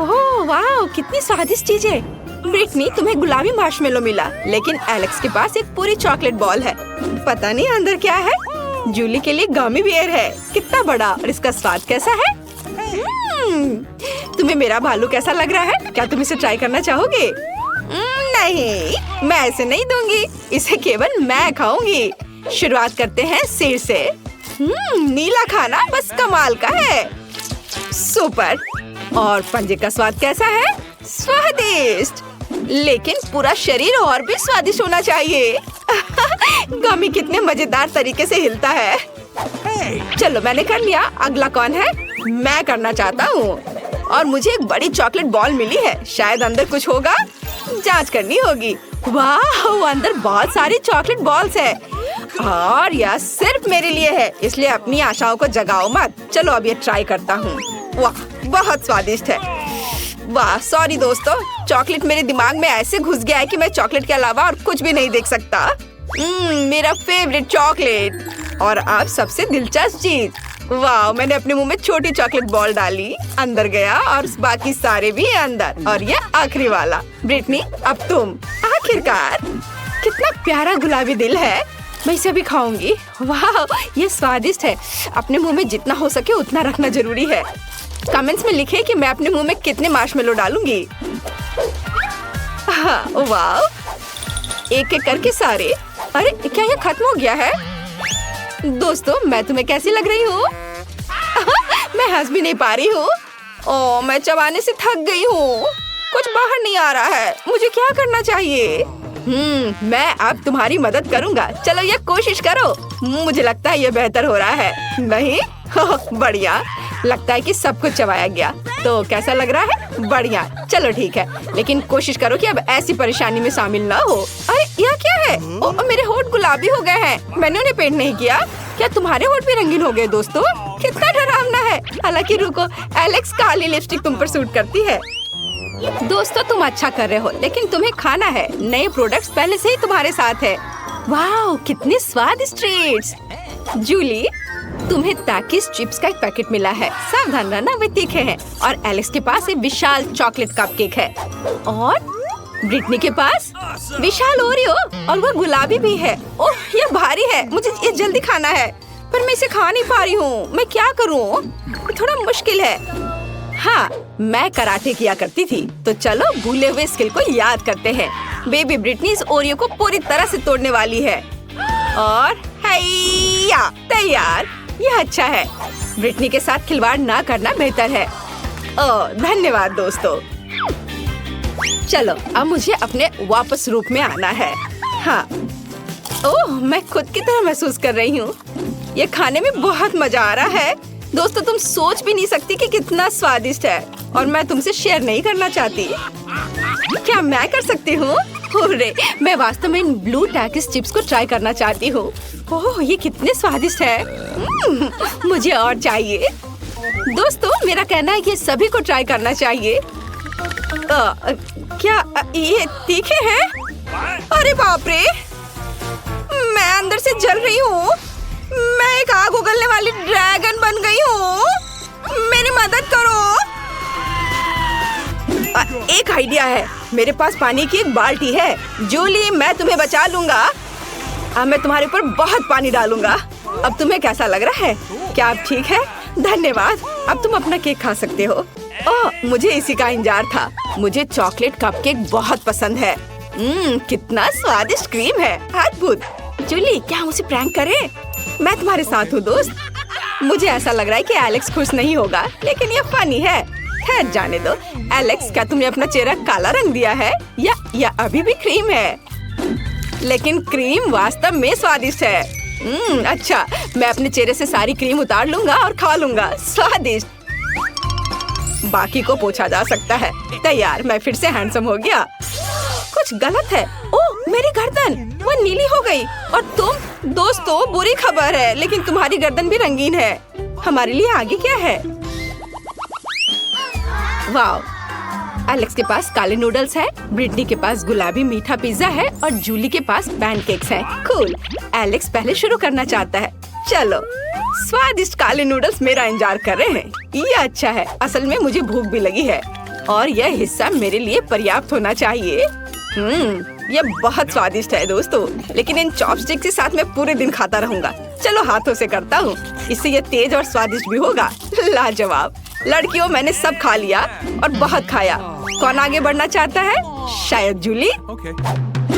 ओह वाह, कितनी स्वादिष्ट चीज है। ब्रिटनी, तुम्हें गुलाबी मार्शमेलो मिला, लेकिन एलेक्स के पास एक पूरी चॉकलेट बॉल है। पता नहीं अंदर क्या है। जूली के लिए गमी बियर है। कितना बड़ा, और इसका स्वाद कैसा है? तुम्हें मेरा भालू कैसा लग रहा है? क्या तुम इसे ट्राई करना चाहोगे? नहीं, मैं इसे नहीं दूंगी। इसे केवल मैं खाऊंगी। शुरुआत करते हैं सिर से। नीला खाना बस कमाल का है। सुपर। और पंजे का स्वाद कैसा है? स्वादिष्ट, लेकिन पूरा शरीर और भी स्वादिष्ट होना चाहिए। गमी कितने मजेदार तरीके से हिलता है। चलो मैंने कर लिया। अगला कौन है? मैं करना चाहता हूँ। और मुझे एक बड़ी चॉकलेट बॉल मिली है। शायद अंदर कुछ होगा, जांच करनी होगी। वाह, अंदर बहुत सारी चॉकलेट बॉल्स है और यह सिर्फ मेरे लिए है, इसलिए अपनी आशाओं को जगाओ मत। चलो अब ये ट्राई करता हूँ। वाह, बहुत स्वादिष्ट है। वाह, सॉरी दोस्तों, चॉकलेट मेरे दिमाग में ऐसे घुस गया है कि मैं चॉकलेट के अलावा और कुछ भी नहीं देख सकता। मेरा फेवरेट चॉकलेट। और अब सबसे दिलचस्प चीज, वाह, मैंने अपने मुंह में छोटी चॉकलेट बॉल डाली, अंदर गया और बाकी सारे भी अंदर। और ये आखिरी वाला। ब्रिटनी, अब तुम। आखिरकार, कितना प्यारा गुलाबी दिल है। मैं इसे भी खाऊंगी। वाह, ये स्वादिष्ट है। अपने मुंह में जितना हो सके उतना रखना जरूरी है। कमेंट्स में लिखें कि मैं अपने मुंह में कितने मार्शमेलो डालूंगी। हाँ, वाह, एक एक करके सारे। अरे क्या ये खत्म हो गया है? दोस्तों, मैं तुम्हें कैसी लग रही हूँ? मैं हंस भी नहीं पा रही हूँ। ओह, मैं चबाने से थक गई हूँ। कुछ बाहर नहीं आ रहा है। मुझे क्या करना चाहिए? मैं अब तुम्हारी मदद करूँगा। चलो ये कोशिश करो। मुझे लगता है ये बेहतर हो रहा है। नहीं? बढ़िया। लगता है कि सब कुछ चबाया गया। तो कैसा लग रहा है? बढ़िया। चलो ठीक है, लेकिन कोशिश करो कि अब ऐसी परेशानी में शामिल ना हो। अरे यह क्या है? ओह, मेरे होंठ गुलाबी हो गए हैं। मैंने उन्हें पेंट नहीं किया। क्या तुम्हारे होंठ भी रंगीन हो गए? दोस्तों, कितना डरावना है। हालांकि रुको, एलेक्स, काली लिपस्टिक तुम पर सूट करती है। दोस्तों, तुम अच्छा कर रहे हो, लेकिन तुम्हें खाना है। नए प्रोडक्ट्स पहले से ही तुम्हारे साथ है। वाह, कितने स्वादिष्ट ट्रीट्स। जूली, तुम्हें ताकिस चिप्स का एक पैकेट मिला है। सावधान रहना, वे तीखे हैं। और एलेक्स के पास एक विशाल चॉकलेट कपकेक है। और ब्रिटनी के पास विशाल ओरियो, और वो गुलाबी भी है। ओह, ये भारी है। मुझे ये जल्दी खाना है, पर मैं इसे खा नहीं पा रही हूँ। मैं क्या करूँ? थोड़ा मुश्किल है। हाँ, मैं कराटे किया करती थी, तो चलो भूले हुए स्किल को याद करते हैं। बेबी ब्रिटनी इस ओरियो को पूरी तरह से तोड़ने वाली है। और हैया, तैयार। यह अच्छा है। ब्रिटनी के साथ खिलवाड़ ना करना बेहतर है। ओह, धन्यवाद दोस्तों। चलो, अब मुझे अपने वापस रूप में आना है। हाँ, ओह, मैं खुद की तरह महसूस कर रही हूँ। ये खाने में बहुत मजा आ रहा है। दोस्तों, तुम सोच भी नहीं सकती कि कितना स्वादिष्ट है, और मैं तुमसे शेयर नहीं करना चाहती। क्या मैं कर सकती हूँ? अरे, मैं वास्तव में इन ब्लू टैकिस चिप्स को ट्राई करना चाहती हूँ। ओह, ये कितने स्वादिष्ट है। मुझे और चाहिए। दोस्तों, मेरा कहना है कि सभी को ट्राई करना चाहिए। क्या ये तीखे हैं? अरे बाप रे, मैं अंदर से जल रही हूँ। मैं एक आग उगलने वाली ड्रैगन बन गई हूँ। मेरी मदद करो। एक आइडिया है। मेरे पास पानी की एक बाल्टी है। जूली, मैं तुम्हें बचा लूंगा। अब मैं तुम्हारे ऊपर बहुत पानी डालूंगा। अब तुम्हें कैसा लग रहा है? क्या आप ठीक है? धन्यवाद। अब तुम अपना केक खा सकते हो। ओह, मुझे इसी का इंतजार था। मुझे चॉकलेट कपकेक बहुत पसंद है। कितना स्वादिष्ट क्रीम है। अद्भुत। जूली, क्या मुझे प्रैंक करे? मैं तुम्हारे साथ हूँ दोस्त। मुझे ऐसा लग रहा है कि एलेक्स खुश नहीं होगा, लेकिन ये फनी है। खैर, जाने दो। एलेक्स, क्या तुमने अपना चेहरा काला रंग दिया है, या अभी भी क्रीम है? लेकिन क्रीम वास्तव में स्वादिष्ट है। अच्छा, मैं अपने चेहरे से सारी क्रीम उतार लूंगा और खा लूंगा। स्वादिष्ट। बाकी को पूछा जा सकता है। तैयार, मैं फिर से हैंडसम हो गया। कुछ गलत है। ओह, मेरी गर्दन वो नीली हो गई। और तुम? दोस्तों, बुरी खबर है, लेकिन तुम्हारी गर्दन भी रंगीन है। हमारे लिए आगे क्या है? वाह, एलेक्स के पास काले नूडल्स है, ब्रिटनी के पास गुलाबी मीठा पिज्जा है, और जूली के पास पैनकेक्स हैं। कूल। एलेक्स पहले शुरू करना चाहता है। चलो, स्वादिष्ट काले नूडल्स मेरा इंतजार कर रहे हैं। ये अच्छा है। असल में मुझे भूख भी लगी है, और यह हिस्सा मेरे लिए पर्याप्त होना चाहिए। ये बहुत स्वादिष्ट है दोस्तों, लेकिन इन चॉपस्टिक के साथ मैं पूरे दिन खाता रहूंगा। चलो, हाथों से करता हूँ। इससे ये तेज और स्वादिष्ट भी होगा। लाजवाब। लड़कियों, मैंने सब खा लिया, और बहुत खाया। कौन आगे बढ़ना चाहता है? शायद जूली।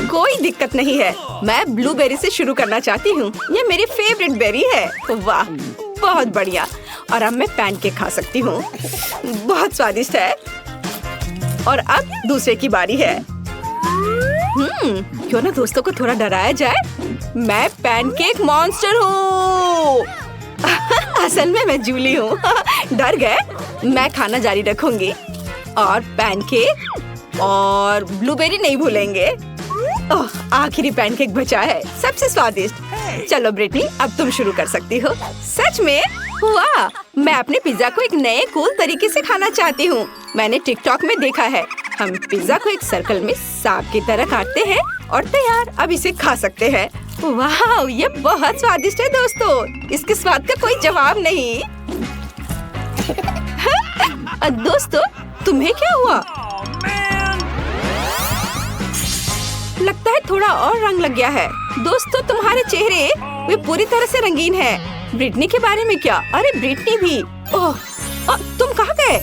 कोई दिक्कत नहीं है। मैं ब्लूबेरी से शुरू करना चाहती हूँ। ये मेरी फेवरेट बेरी है। वाह, बहुत बढ़िया। और अब मैं पैनकेक खा सकती हूँ। बहुत स्वादिष्ट है। और अब दूसरे की बारी है। क्यों ना दोस्तों को थोड़ा डराया जाए। मैं पैनकेक मॉन्स्टर हूँ। असल में मैं जूली हूँ। डर गए? मैं खाना जारी रखूंगी, और पैनकेक और ब्लूबेरी नहीं भूलेंगे। ओह, आखिरी पैनकेक बचा है, सबसे स्वादिष्ट। चलो ब्रिटनी, अब तुम शुरू कर सकती हो। सच में? वाह, मैं अपने पिज्जा को एक नए कूल तरीके से खाना चाहती हूँ। मैंने टिकटॉक में देखा है। हम पिज्जा को एक सर्कल में सांप की तरह काटते हैं, और तैयार। अब इसे खा सकते हैं। वाह, ये बहुत स्वादिष्ट है दोस्तों। इसके स्वाद का कोई जवाब नहीं। दोस्तों, तुम्हें क्या हुआ? लगता है थोड़ा और रंग लग गया है। दोस्तों, तुम्हारे चेहरे वे पूरी तरह से रंगीन है। ब्रिटनी के बारे में क्या? अरे ब्रिटनी भी। ओह, तुम कहाँ गए?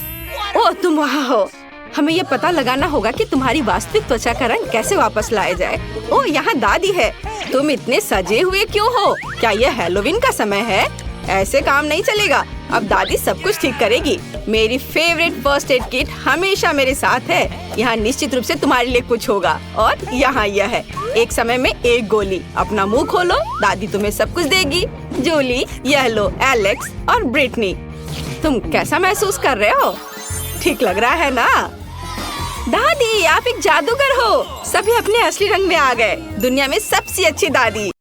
ओह, तुम वहाँ हो। हमें ये पता लगाना होगा कि तुम्हारी वास्तविक त्वचा का रंग कैसे वापस लाया जाए। ओह, यहाँ दादी है। तुम इतने सजे हुए क्यों हो? क्या यह हैलोवीन का समय है? ऐसे काम नहीं चलेगा। अब दादी सब कुछ ठीक करेगी। मेरी फेवरेट फर्स्ट एड किट हमेशा मेरे साथ है। यहाँ निश्चित रूप से तुम्हारे लिए कुछ होगा। और यहाँ यह है, एक समय में एक गोली। अपना मुंह खोलो, दादी तुम्हें सब कुछ देगी। जूली, यह लो एलेक्स और ब्रिटनी। तुम कैसा महसूस कर रहे हो? ठीक लग रहा है ना? दादी, आप एक जादूगर हो। सभी अपने असली रंग में आ गए। दुनिया में सबसे अच्छी दादी।